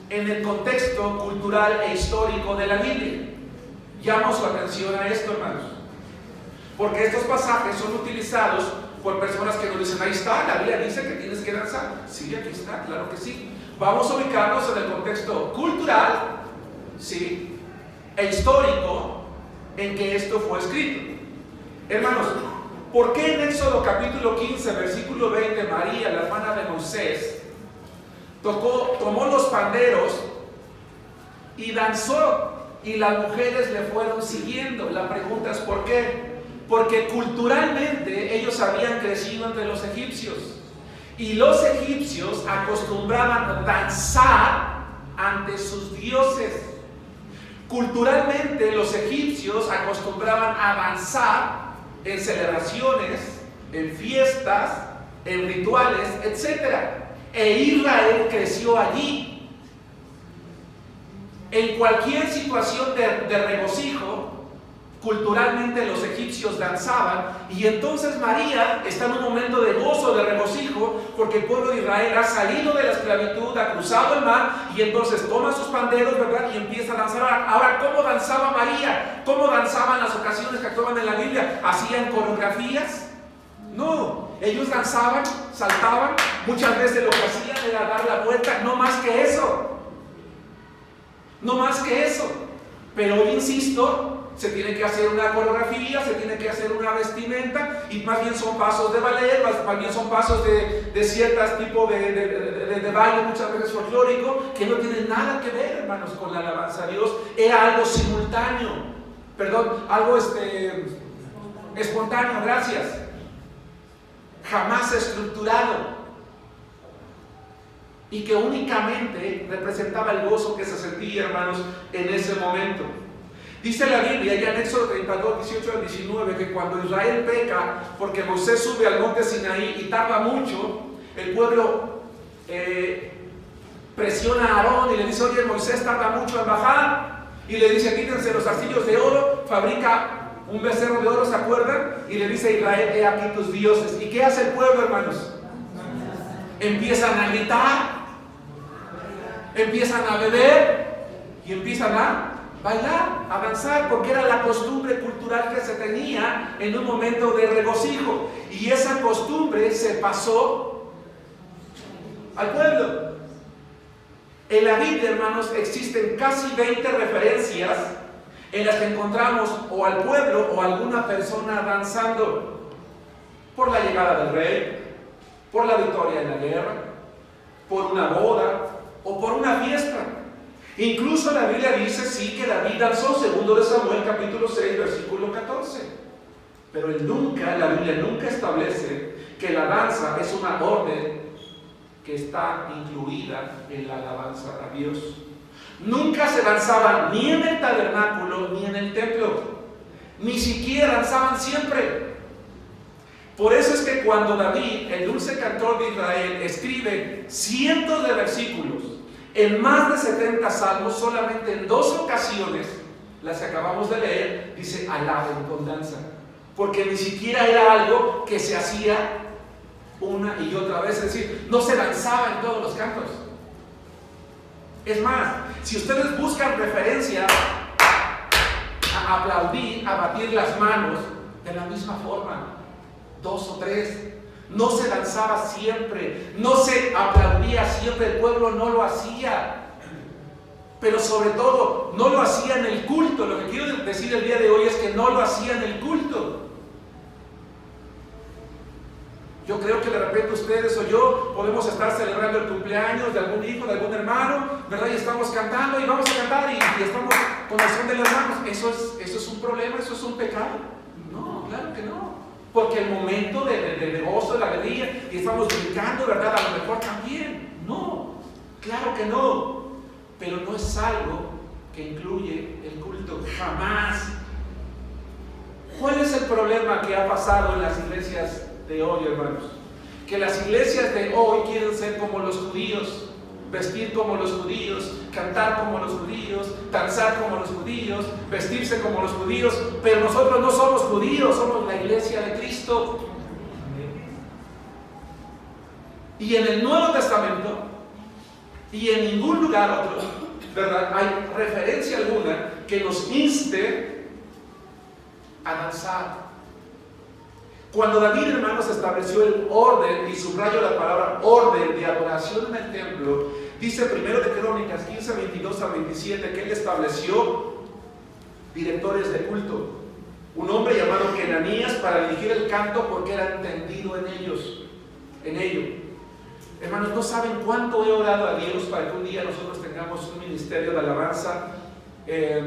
S1: en el contexto cultural e histórico de la Biblia. Llamo su atención a esto, hermanos, porque estos pasajes son utilizados por personas que nos dicen: ahí está, la Biblia dice que tienes que danzar. Sí, aquí está, claro que sí. Vamos a ubicarnos en el contexto cultural, ¿sí?, e histórico en que esto fue escrito. Hermanos, ¿por qué en Éxodo capítulo 15, versículo 20, María, la hermana de Moisés, tomó los panderos y danzó, y las mujeres le fueron siguiendo? La pregunta es ¿por qué? Porque culturalmente ellos habían crecido entre los egipcios, y los egipcios acostumbraban a danzar ante sus dioses. Culturalmente los egipcios acostumbraban a danzar en celebraciones, en fiestas, en rituales, etc. E Israel creció allí. En cualquier situación de regocijo, culturalmente los egipcios danzaban, y entonces María está en un momento de gozo, de regocijo, porque el pueblo de Israel ha salido de la esclavitud, ha cruzado el mar, y entonces toma sus panderos, ¿verdad?, y empieza a danzar. Ahora, ¿cómo danzaba María? ¿Cómo danzaban las ocasiones que actuaban en la Biblia? ¿Hacían coreografías? No, ellos danzaban, saltaban, muchas veces lo que hacían era dar la vuelta, no más que eso. No más que eso. Pero hoy insisto, se tiene que hacer una coreografía, se tiene que hacer una vestimenta, y más bien son pasos de ballet, más bien son pasos de ciertos tipos de baile, muchas veces folclórico, que no tienen nada que ver, hermanos, con la alabanza a Dios. Era algo simultáneo, algo espontáneo, gracias. Jamás estructurado, y que únicamente representaba el gozo que se sentía, hermanos, en ese momento. Dice la Biblia, ya en Éxodo 32, 18 al 19, que cuando Israel peca, porque Moisés sube al monte Sinaí y tarda mucho, el pueblo presiona a Aarón y le dice: oye, Moisés tarda mucho en bajar, y le dice: quítense los arcillos de oro, fabrica un becerro de oro, ¿se acuerdan? Y le dice a Israel: he aquí tus dioses. ¿Y qué hace el pueblo, hermanos? Empiezan a gritar, empiezan a beber y empiezan a bailar, a danzar, porque era la costumbre cultural que se tenía en un momento de regocijo, y esa costumbre se pasó al pueblo. En la Biblia, hermanos, existen casi 20 referencias en las que encontramos o al pueblo o a alguna persona danzando por la llegada del rey, por la victoria en la guerra, por una boda o por una fiesta. Incluso la Biblia dice sí que David danzó, segundo de Samuel capítulo 6 versículo 14. Pero la Biblia nunca establece que la danza es una orden que está incluida en la alabanza a Dios. Nunca se danzaba ni en el tabernáculo ni en el templo, ni siquiera danzaban siempre. Por eso es que cuando David, el dulce cantor de Israel, escribe cientos de versículos en más de 70 salmos, solamente en 2 ocasiones, las que acabamos de leer, dice: alaben con danza, porque ni siquiera era algo que se hacía una y otra vez, es decir, no se danzaba en todos los cantos. Es más, si ustedes buscan referencia a aplaudir, a batir las manos, de la misma forma, 2 o 3. No se danzaba siempre, no se aplaudía siempre, el pueblo no lo hacía. Pero sobre todo, no lo hacía en el culto. Lo que quiero decir el día de hoy es que no lo hacía en el culto. Yo creo que de repente ustedes o yo podemos estar celebrando el cumpleaños de algún hijo, de algún hermano, ¿verdad? Y estamos cantando y vamos a cantar y estamos con el son de las manos. ¿Eso es un problema? ¿Eso es un pecado? No, claro que no. Porque el momento de gozo, de la alegría, y estamos brincando, ¿verdad? A lo mejor también. No, claro que no. Pero no es algo que incluye el culto. Jamás. ¿Cuál es el problema que ha pasado en las iglesias de hoy, hermanos? Que las iglesias de hoy quieren ser como los judíos, vestir como los judíos, cantar como los judíos, danzar como los judíos, vestirse como los judíos, pero nosotros no somos judíos, somos la iglesia de Cristo. Y en el Nuevo Testamento y en ningún lugar otro, ¿verdad?, hay referencia alguna que nos inste a danzar. Cuando David, hermanos, estableció el orden, y subrayo la palabra orden, de adoración en el templo, dice 1 de Crónicas 15, 22 a 27, que él estableció directores de culto. Un hombre llamado Kenanías para dirigir el canto porque era entendido en ello. Hermanos, no saben cuánto he orado a Dios para que un día nosotros tengamos un ministerio de alabanza que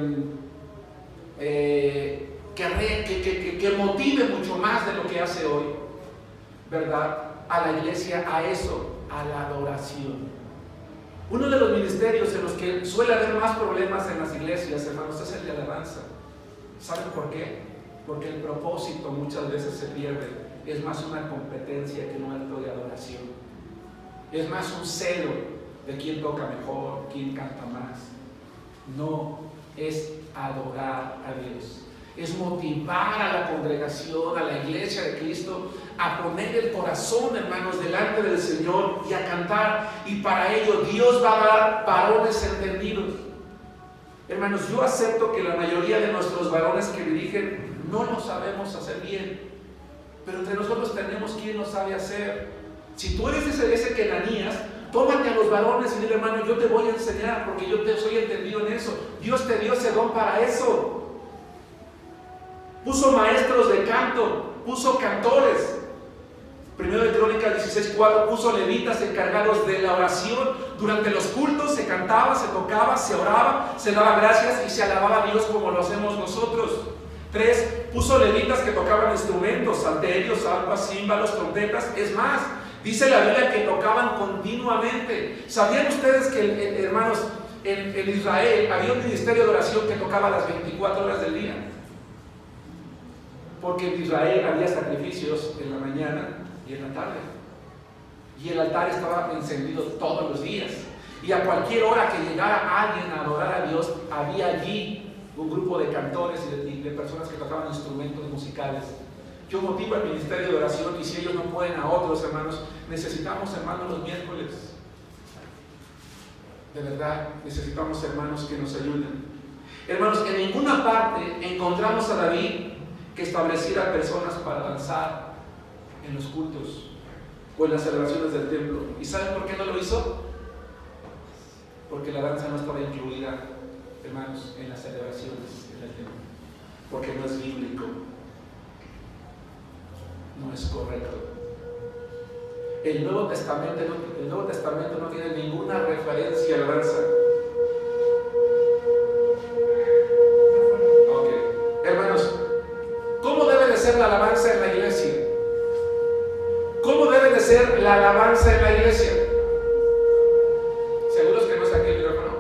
S1: motive mucho más de lo que hace hoy, ¿verdad?, a la iglesia, a eso, a la adoración. Uno de los ministerios en los que suele haber más problemas en las iglesias, hermanos, es el de alabanza. ¿Saben por qué? Porque el propósito muchas veces se pierde. Es más una competencia que un acto de adoración. Es más un celo de quién toca mejor, quién canta más. No, es adorar a Dios. Es motivar a la congregación, a la iglesia de Cristo, a poner el corazón, hermanos, delante del Señor y a cantar. Y para ello Dios va a dar varones entendidos. Hermanos, yo acepto que la mayoría de nuestros varones que dirigen no lo sabemos hacer bien, pero entre nosotros tenemos quien lo sabe hacer. Si tú eres ese Kenanías, tómate a los varones y dile, hermano, yo te voy a enseñar porque yo soy entendido en eso. Dios te dio ese don para eso. Puso maestros de canto, puso cantores. 1 de Crónicas 16:4, puso levitas encargados de la oración. Durante los cultos se cantaba, se tocaba, se oraba, se daba gracias y se alababa a Dios como lo hacemos nosotros. 3, puso levitas que tocaban instrumentos, salterios, arpas, címbalos, trompetas. Es más, dice la Biblia que tocaban continuamente. ¿Sabían ustedes que, hermanos, en Israel había un ministerio de oración que tocaba las 24 horas del día? Porque en Israel había sacrificios en la mañana y en la tarde. Y el altar estaba encendido todos los días. Y a cualquier hora que llegara alguien a adorar a Dios, había allí un grupo de cantores y de personas que tocaban instrumentos musicales. Yo motivo el ministerio de oración, y si ellos no pueden a otros, hermanos, necesitamos hermanos los miércoles. De verdad, necesitamos hermanos que nos ayuden. Hermanos, en ninguna parte encontramos a David que estableciera personas para danzar en los cultos o en las celebraciones del templo. ¿Y saben por qué no lo hizo? Porque la danza no estaba incluida, hermanos, en las celebraciones del templo. Porque no es bíblico. No es correcto. El Nuevo Testamento no tiene ninguna referencia a la danza. Ok, hermanos, ¿cómo debe de ser la alabanza en la iglesia? ¿Cómo debe de ser la alabanza en la iglesia? ¿Seguros que no es aquí el micrófono?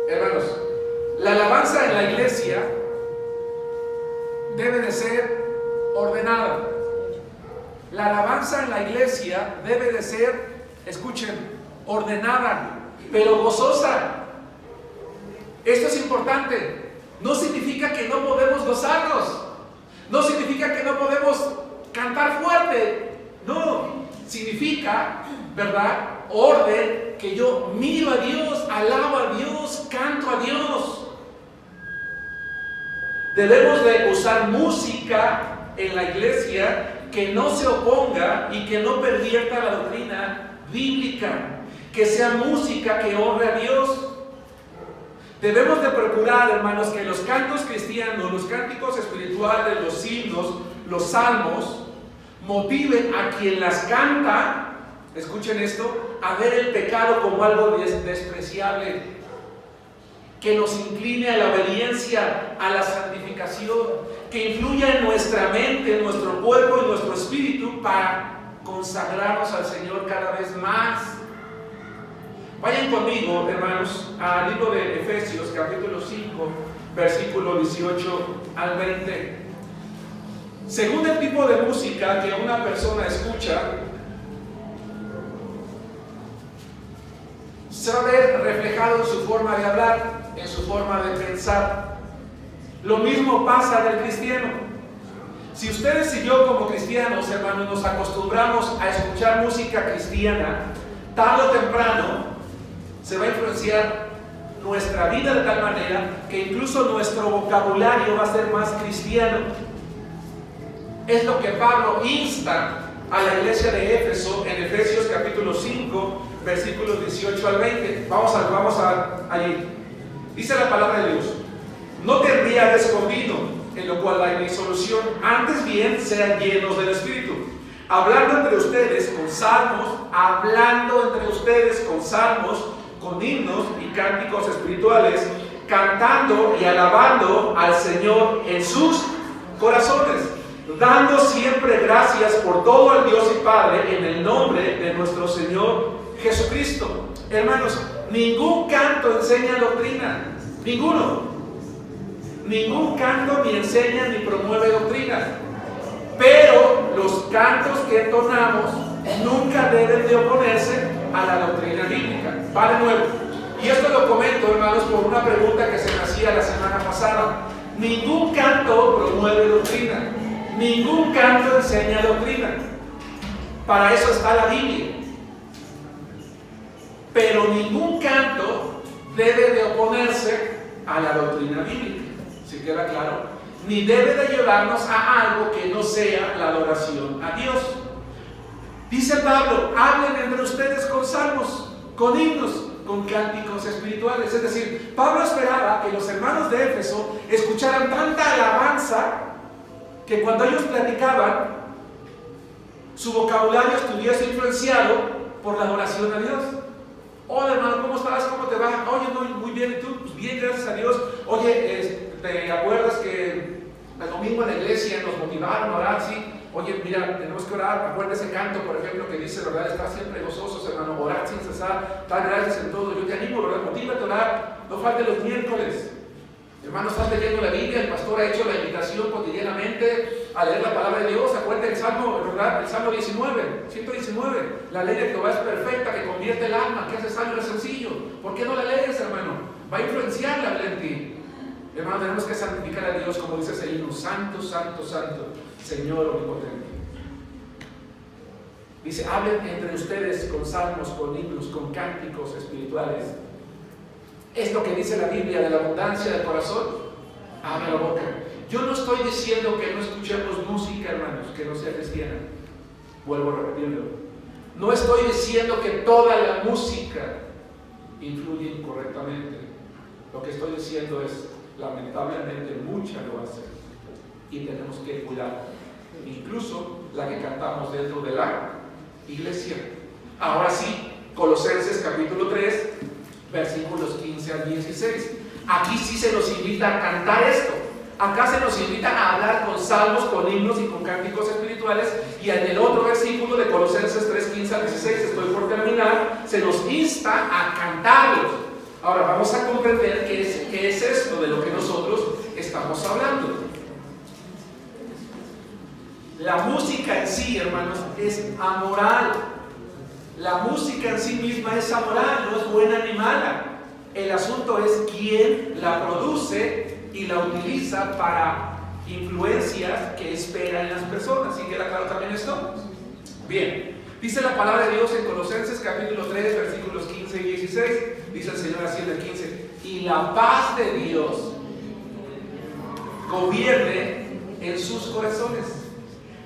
S1: Hermanos, la alabanza en la iglesia debe de ser ordenada. La alabanza en la iglesia debe de ser, escuchen, ordenada, pero gozosa. Esto es importante. No significa que no podemos gozarnos. No significa que no podemos cantar fuerte. No. significa, ¿verdad? Orden, que yo miro a Dios, alabo a Dios, canto a Dios. Debemos de usar música en la iglesia que no se oponga y que no pervierta la doctrina bíblica, que sea música que honre a Dios. Debemos de procurar, hermanos, que los cantos cristianos, los cánticos espirituales, los himnos, los salmos, motiven a quien las canta, escuchen esto, a ver el pecado como algo despreciable, que nos incline a la obediencia, a la santificación, que influya en nuestra mente, en nuestro cuerpo y nuestro espíritu para consagrarnos al Señor cada vez más. Vayan conmigo, hermanos, al libro de Efesios, capítulo 5, versículo 18 al 20. Según el tipo de música que una persona escucha, se va a ver reflejado en su forma de hablar, en su forma de pensar. Lo mismo pasa del cristiano. Si ustedes y yo como cristianos, hermanos, nos acostumbramos a escuchar música cristiana, tarde o temprano se va a influenciar nuestra vida de tal manera que incluso nuestro vocabulario va a ser más cristiano. Es lo que Pablo insta a la iglesia de Éfeso en Efesios capítulo 5, versículos 18 al 20. Vamos allí. Dice la palabra de Dios: no te embriagues con vino, en lo cual hay disolución, antes bien sean llenos del Espíritu, hablando entre ustedes con salmos, con himnos y cánticos espirituales, cantando y alabando al Señor en sus corazones, dando siempre gracias por todo al Dios y Padre en el nombre de nuestro Señor Jesucristo. Hermanos, ningún canto enseña doctrina, ninguno. Ningún canto ni enseña ni promueve doctrina. Pero los cantos que entonamos nunca deben de oponerse a la doctrina bíblica. Va de nuevo. Y esto lo comento, hermanos, por una pregunta que se me hacía la semana pasada. Ningún canto promueve doctrina. Ningún canto enseña doctrina. Para eso está la Biblia. Pero ningún canto debe de oponerse a la doctrina bíblica. ¿Sí queda claro? Ni debe de llevarnos a algo que no sea la adoración a Dios. Dice Pablo: hablen entre ustedes con salmos, con himnos, con cánticos espirituales. Es decir, Pablo esperaba que los hermanos de Éfeso escucharan tanta alabanza que cuando ellos platicaban, su vocabulario estuviese influenciado por la adoración a Dios. Hola hermano, ¿cómo estás? ¿Cómo te va? Oye, muy bien, ¿y tú? Pues bien, gracias a Dios. Oye, ¿te acuerdas que el domingo en la iglesia nos motivaron a orar? Sí. Oye, mira, tenemos que orar. Acuérdate ese canto, por ejemplo, que dice, ¿verdad? Estar siempre gozosos, hermano, orar sin cesar, dar gracias en todo. Yo te animo, ¿verdad? Motívate a orar. No falte los miércoles. Hermano, estás leyendo la Biblia, el pastor ha hecho la invitación cotidianamente a leer la palabra de Dios. Acuérdate el Salmo, ¿verdad? El Salmo 119. La ley de Jehová es perfecta, que convierte el alma, que hace sabio el sencillo. ¿Por qué no la lees, hermano? Va a influenciar la Biblia en ti. Hermano, tenemos que santificar a Dios, como dice ese himno: santo, santo, santo, Señor omnipotente. Dice: hablen entre ustedes con salmos, con himnos, con cánticos espirituales. Es lo que dice la Biblia de la abundancia del corazón. Abre la boca. Yo no estoy diciendo que no escuchemos música, hermanos, que no sea cristiana. Vuelvo a repetirlo. No estoy diciendo que toda la música influye incorrectamente. Lo que estoy diciendo es, lamentablemente, mucha lo hace. Y tenemos que cuidar. Incluso la que cantamos dentro de la iglesia. Ahora sí, Colosenses capítulo 3, versículos 15 al 16. Aquí sí se nos invita a cantar esto. Acá se nos invita a hablar con salmos, con himnos y con cánticos espirituales. Y en el otro versículo de Colosenses 3, 15 al 16, estoy por terminar, se nos insta a cantarlos. Ahora vamos a comprender qué es esto de lo que nosotros estamos hablando. La música en sí, hermanos, es amoral. La música en sí misma es amoral, no es buena ni mala. El asunto es quién la produce y la utiliza para influencias que espera en las personas. ¿Sí queda claro también esto? Bien, Dice la palabra de Dios en Colosenses capítulo 3, versículos 15 y 16. Dice el Señor así en el 15: y la paz de Dios gobierne en sus corazones,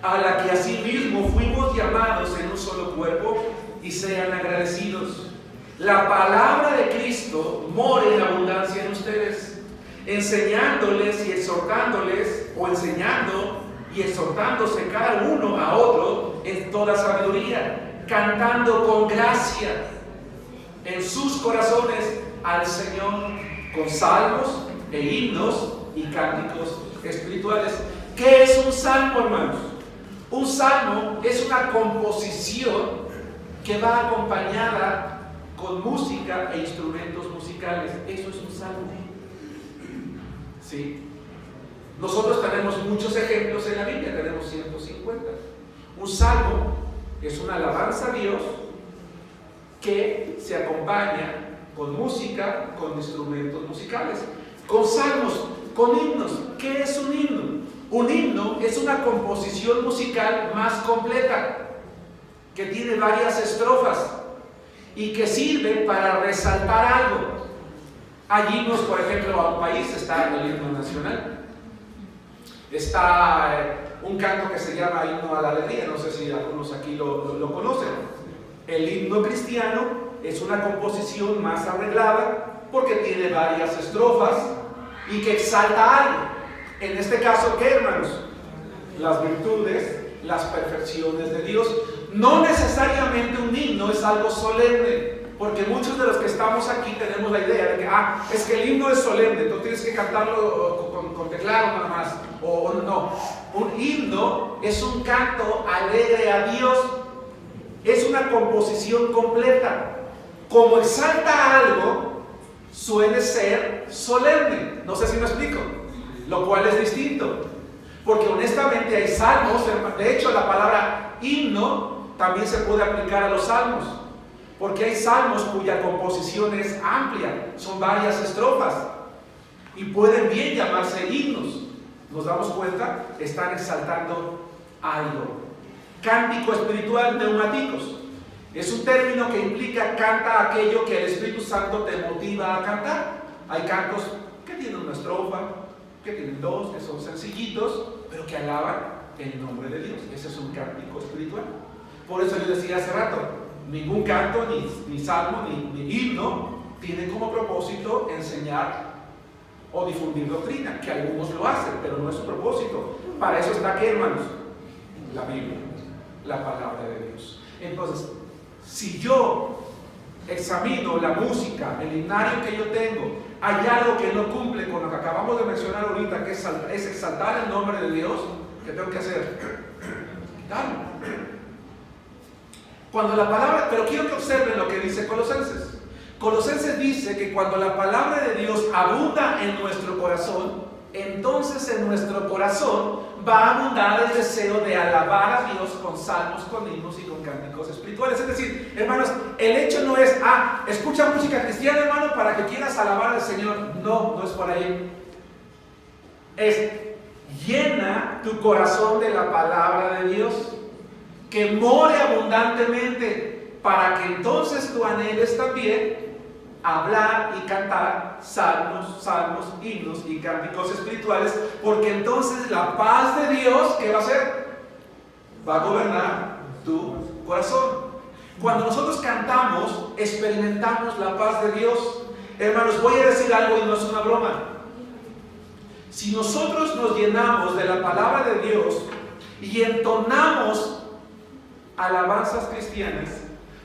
S1: a la que asimismo fuimos llamados en un solo cuerpo, y sean agradecidos. La palabra de Cristo more en abundancia en ustedes, enseñándoles y exhortándoles, o enseñando y exhortándose cada uno a otro en toda sabiduría, cantando con gracia en sus corazones al Señor con salmos e himnos y cánticos espirituales. ¿Qué es un salmo, hermanos? Un salmo es una composición que va acompañada con música e instrumentos musicales. Eso es un salmo. ¿Sí? Nosotros tenemos muchos ejemplos en la Biblia, tenemos 150. Un salmo es una alabanza a Dios que se acompaña con música, con instrumentos musicales, con salmos, con himnos. ¿Qué es un himno? Un himno es una composición musical más completa, que tiene varias estrofas y que sirve para resaltar algo. Hay himnos, por ejemplo, a un país está el himno nacional. Está un canto que se llama himno a la alegría, no sé si algunos aquí lo conocen. El himno cristiano es una composición más arreglada porque tiene varias estrofas y que exalta algo. En este caso, ¿qué, hermanos? Las virtudes, las perfecciones de Dios. No necesariamente un himno es algo solemne, porque muchos de los que estamos aquí tenemos la idea de que es que el himno es solemne, tú tienes que cantarlo con teclado nada más, o no. Un himno es un canto alegre a Dios, es una composición completa. Como exalta algo, suele ser solemne. No sé si me explico, lo cual es distinto, porque honestamente hay salmos. De hecho, la palabra himno también se puede aplicar a los salmos, porque hay salmos cuya composición es amplia, son varias estrofas y pueden bien llamarse himnos. Nos damos cuenta, están exaltando algo. Cántico espiritual, neumáticos, es un término que implica canta aquello que el Espíritu Santo te motiva a cantar. Hay cantos que tienen una estrofa, que tienen dos, que son sencillitos, pero que alaban el nombre de Dios. Ese es un cántico espiritual. Por eso yo decía hace rato, ningún canto, ni salmo, ni himno tiene como propósito enseñar o difundir doctrina, que algunos lo hacen, pero no es su propósito. Para eso está aquí, hermanos, la Biblia, la palabra de Dios. Entonces, si yo examino la música, el himnario que yo tengo, hay algo que no cumple con lo que acabamos de mencionar ahorita, que es exaltar el nombre de Dios, ¿qué tengo que hacer? Quitarlo. Cuando la palabra, pero quiero que observen lo que dice Colosenses. Colosenses dice que cuando la palabra de Dios abunda en nuestro corazón, entonces en nuestro corazón va a abundar el deseo de alabar a Dios con salmos, con himnos y con cánticos espirituales. Es decir, hermanos, el hecho no es, escucha música cristiana, hermano, para que quieras alabar al Señor. No, no es por ahí. Es llena tu corazón de la palabra de Dios, que more abundantemente, para que entonces tú anheles también hablar y cantar salmos, himnos y cánticos espirituales, porque entonces la paz de Dios, ¿qué va a hacer? Va a gobernar tu corazón. Cuando nosotros cantamos, experimentamos la paz de Dios. Hermanos, voy a decir algo y no es una broma. Si nosotros nos llenamos de la palabra de Dios y entonamos alabanzas cristianas,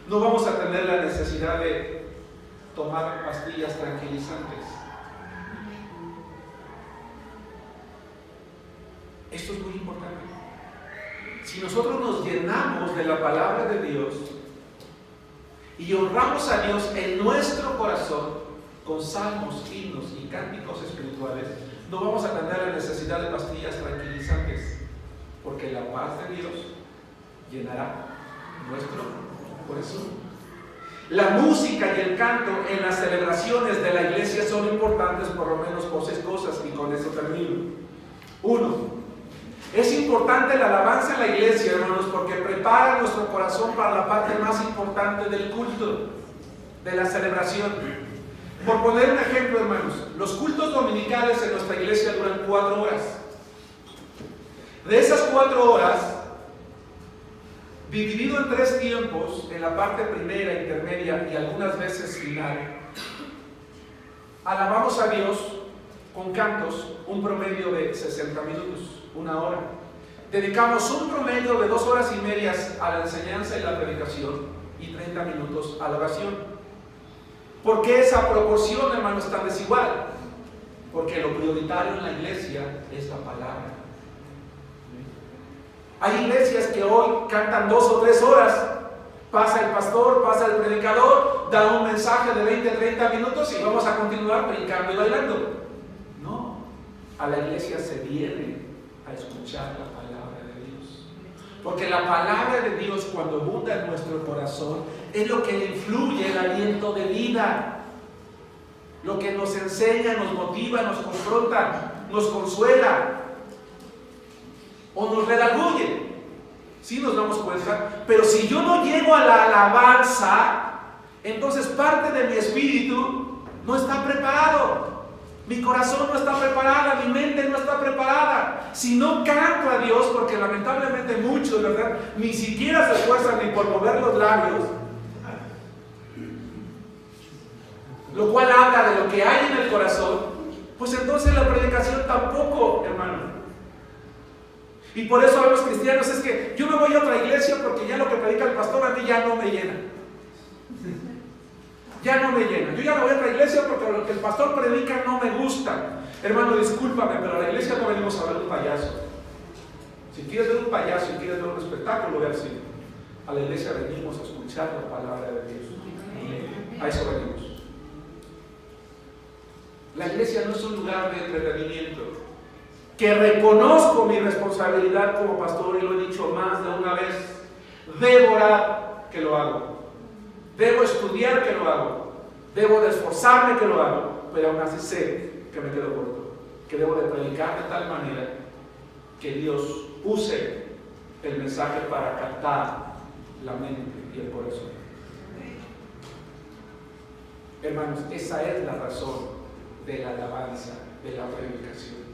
S1: no vamos a tener la necesidad de tomar pastillas tranquilizantes. Esto es muy importante. Si nosotros nos llenamos de la palabra de Dios y honramos a Dios en nuestro corazón con salmos, himnos y cánticos espirituales, no vamos a tener la necesidad de pastillas tranquilizantes, porque la paz de Dios llenará nuestro corazón. La música y el canto en las celebraciones de la iglesia son importantes por lo menos por 6 cosas, y con eso termino. 1. Es importante la alabanza en la iglesia, hermanos, porque prepara nuestro corazón para la parte más importante del culto, de la celebración. Por poner un ejemplo, hermanos, los cultos dominicales en nuestra iglesia duran 4 horas. De esas 4 horas, dividido en 3 tiempos, en la parte primera, intermedia y algunas veces final, alabamos a Dios con cantos, un promedio de 60 minutos. 1 hora. Dedicamos un promedio de 2 horas y media a la enseñanza y la predicación y 30 minutos a la oración. ¿Por qué esa proporción, hermanos, es tan desigual? Porque lo prioritario en la iglesia es la palabra. Hay iglesias que hoy cantan 2 o 3 horas, pasa el pastor, pasa el predicador, da un mensaje de 20 o 30 minutos y vamos a continuar predicando y bailando. No, a la iglesia se viene a escuchar la palabra de Dios, porque la palabra de Dios, cuando abunda en nuestro corazón, es lo que le influye el aliento de vida, lo que nos enseña, nos motiva, nos confronta, nos consuela o nos redarguye. Sí nos damos cuenta, pero si yo no llego a la alabanza, entonces parte de mi espíritu no está preparado. Mi corazón no está preparado, mi mente no está preparada. Si no canto a Dios, porque lamentablemente muchos, ¿verdad?, ni siquiera se esfuerzan ni por mover los labios, lo cual habla de lo que hay en el corazón, pues entonces la predicación tampoco, hermano. Y por eso a los cristianos es que yo me voy a otra iglesia porque ya lo que predica el pastor a mí ya no me llena. Ya no me llena. Yo ya no voy a otra iglesia porque lo que el pastor predica no me gusta. Hermano, discúlpame, pero a la iglesia no venimos a ver un payaso. Si quieres ver un payaso y quieres ver un espectáculo, ve al cine. A la iglesia venimos a escuchar la palabra de Dios. A eso venimos. La iglesia no es un lugar de entretenimiento. Que reconozco mi responsabilidad como pastor, y lo he dicho más de una vez. Debo orar, que lo hago. Debo estudiar, que lo hago. Debo de esforzarme, que lo hago. Pero aún así sé que me quedo corto. Que debo de predicar de tal manera que Dios use el mensaje para captar la mente y el corazón. Hermanos, esa es la razón de la alabanza, de la predicación.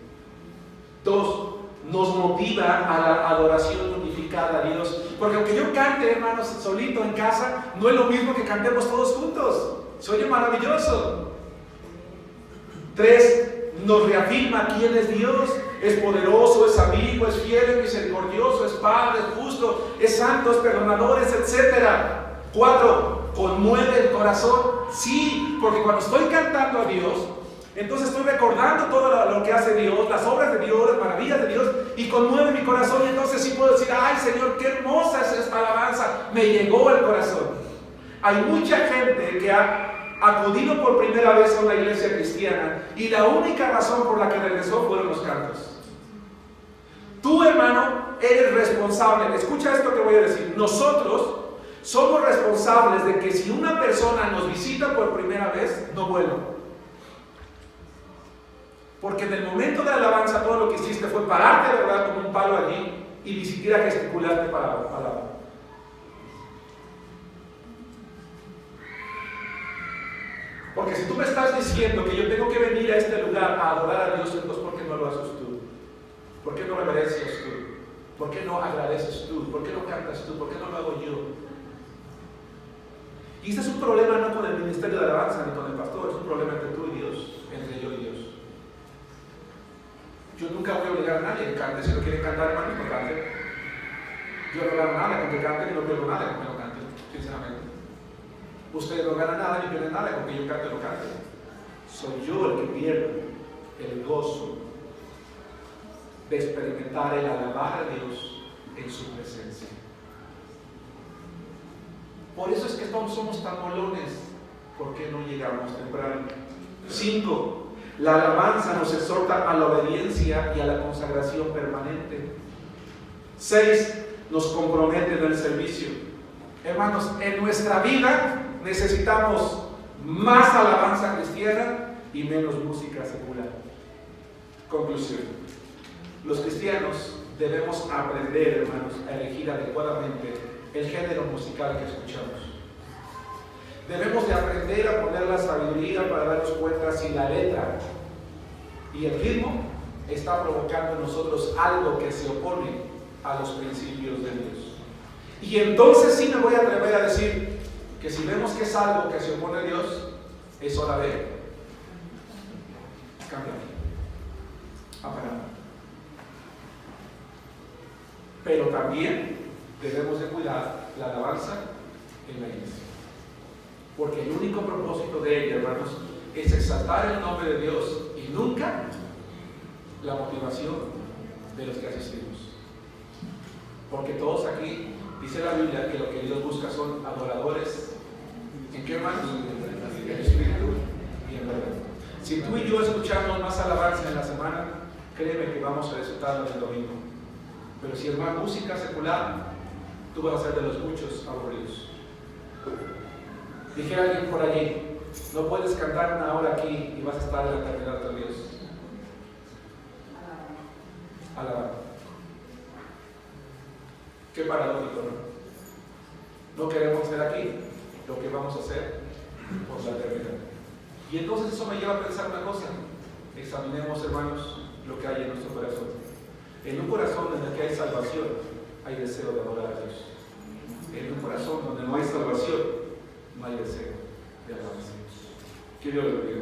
S1: 2, nos motiva a la adoración unificada a Dios. Porque aunque yo cante, hermanos, solito en casa, no es lo mismo que cantemos todos juntos. Se oye maravilloso. 3, nos reafirma quién es Dios. Es poderoso, es amigo, es fiel, es misericordioso, es padre, es justo, es santo, es perdonador, es etc. 4, conmueve el corazón. Sí, porque cuando estoy cantando a Dios, entonces estoy recordando todo lo que hace Dios, las obras de Dios, las maravillas de Dios, y conmueve mi corazón. Y entonces sí puedo decir: ay, Señor, qué hermosa es esta alabanza, me llegó al corazón. Hay mucha gente que ha acudido por primera vez a una iglesia cristiana y la única razón por la que regresó fueron los cantos. Tú, hermano, eres responsable. Escucha esto que voy a decir. Nosotros somos responsables de que si una persona nos visita por primera vez, no vuelva. Porque en el momento de alabanza todo lo que hiciste fue pararte, ¿verdad?, como un palo allí, y ni siquiera gesticulaste palabra. Porque si tú me estás diciendo que yo tengo que venir a este lugar a adorar a Dios, entonces ¿por qué no lo haces tú? ¿Por qué no reverencias tú? ¿Por qué no agradeces tú? ¿Por qué no cantas tú? ¿Por qué no lo hago yo? Y este es un problema no con el ministerio de alabanza ni con el pastor, es un problema entre tú y Dios, entre yo y Dios. Yo nunca voy a obligar a nadie a que cante. Si no quieren cantar, hermano, no canten. Yo no gano nada con que canten y no pierdo nada con que no canten, sinceramente. Ustedes no ganan nada ni pierden nada con que yo cante o no cante. Soy yo el que pierde el gozo de experimentar el alabar a Dios en su presencia. Por eso es que somos tan molones. ¿Por qué no llegamos temprano? 5. La alabanza nos exhorta a la obediencia y a la consagración permanente. 6. Nos compromete en el servicio. Hermanos, en nuestra vida necesitamos más alabanza cristiana y menos música secular. Conclusión. Los cristianos debemos aprender, hermanos, a elegir adecuadamente el género musical que escuchamos. Debemos de aprender a poner la sabiduría para darnos cuenta si la letra y el ritmo está provocando en nosotros algo que se opone a los principios de Dios. Y entonces sí me voy a atrever a decir que si vemos que es algo que se opone a Dios, es hora de cambiar, apagar. Pero también debemos de cuidar la alabanza en la iglesia. Porque el único propósito de ella, hermanos, es exaltar el nombre de Dios y nunca la motivación de los que asistimos. Porque todos aquí, dice la Biblia, que lo que Dios busca son adoradores. ¿En qué, hermanos? En espíritu y en verdad. Si tú y yo escuchamos más alabanza en la semana, créeme que vamos a disfrutarlo en el domingo. Pero si es más música secular, tú vas a ser de los muchos aburridos. Dijera alguien por allí, no puedes cantar una hora aquí y vas a estar en la eternidad de Dios. Alabando. Qué paradójico, ¿no? No queremos hacer aquí lo que vamos a hacer por la eternidad. Y entonces eso me lleva a pensar una cosa. Examinemos, hermanos, lo que hay en nuestro corazón. En un corazón en el que hay salvación, hay deseo de adorar a Dios. En un corazón donde no hay salvación, no hay deseo de alabanza. Que Dios lo bendiga.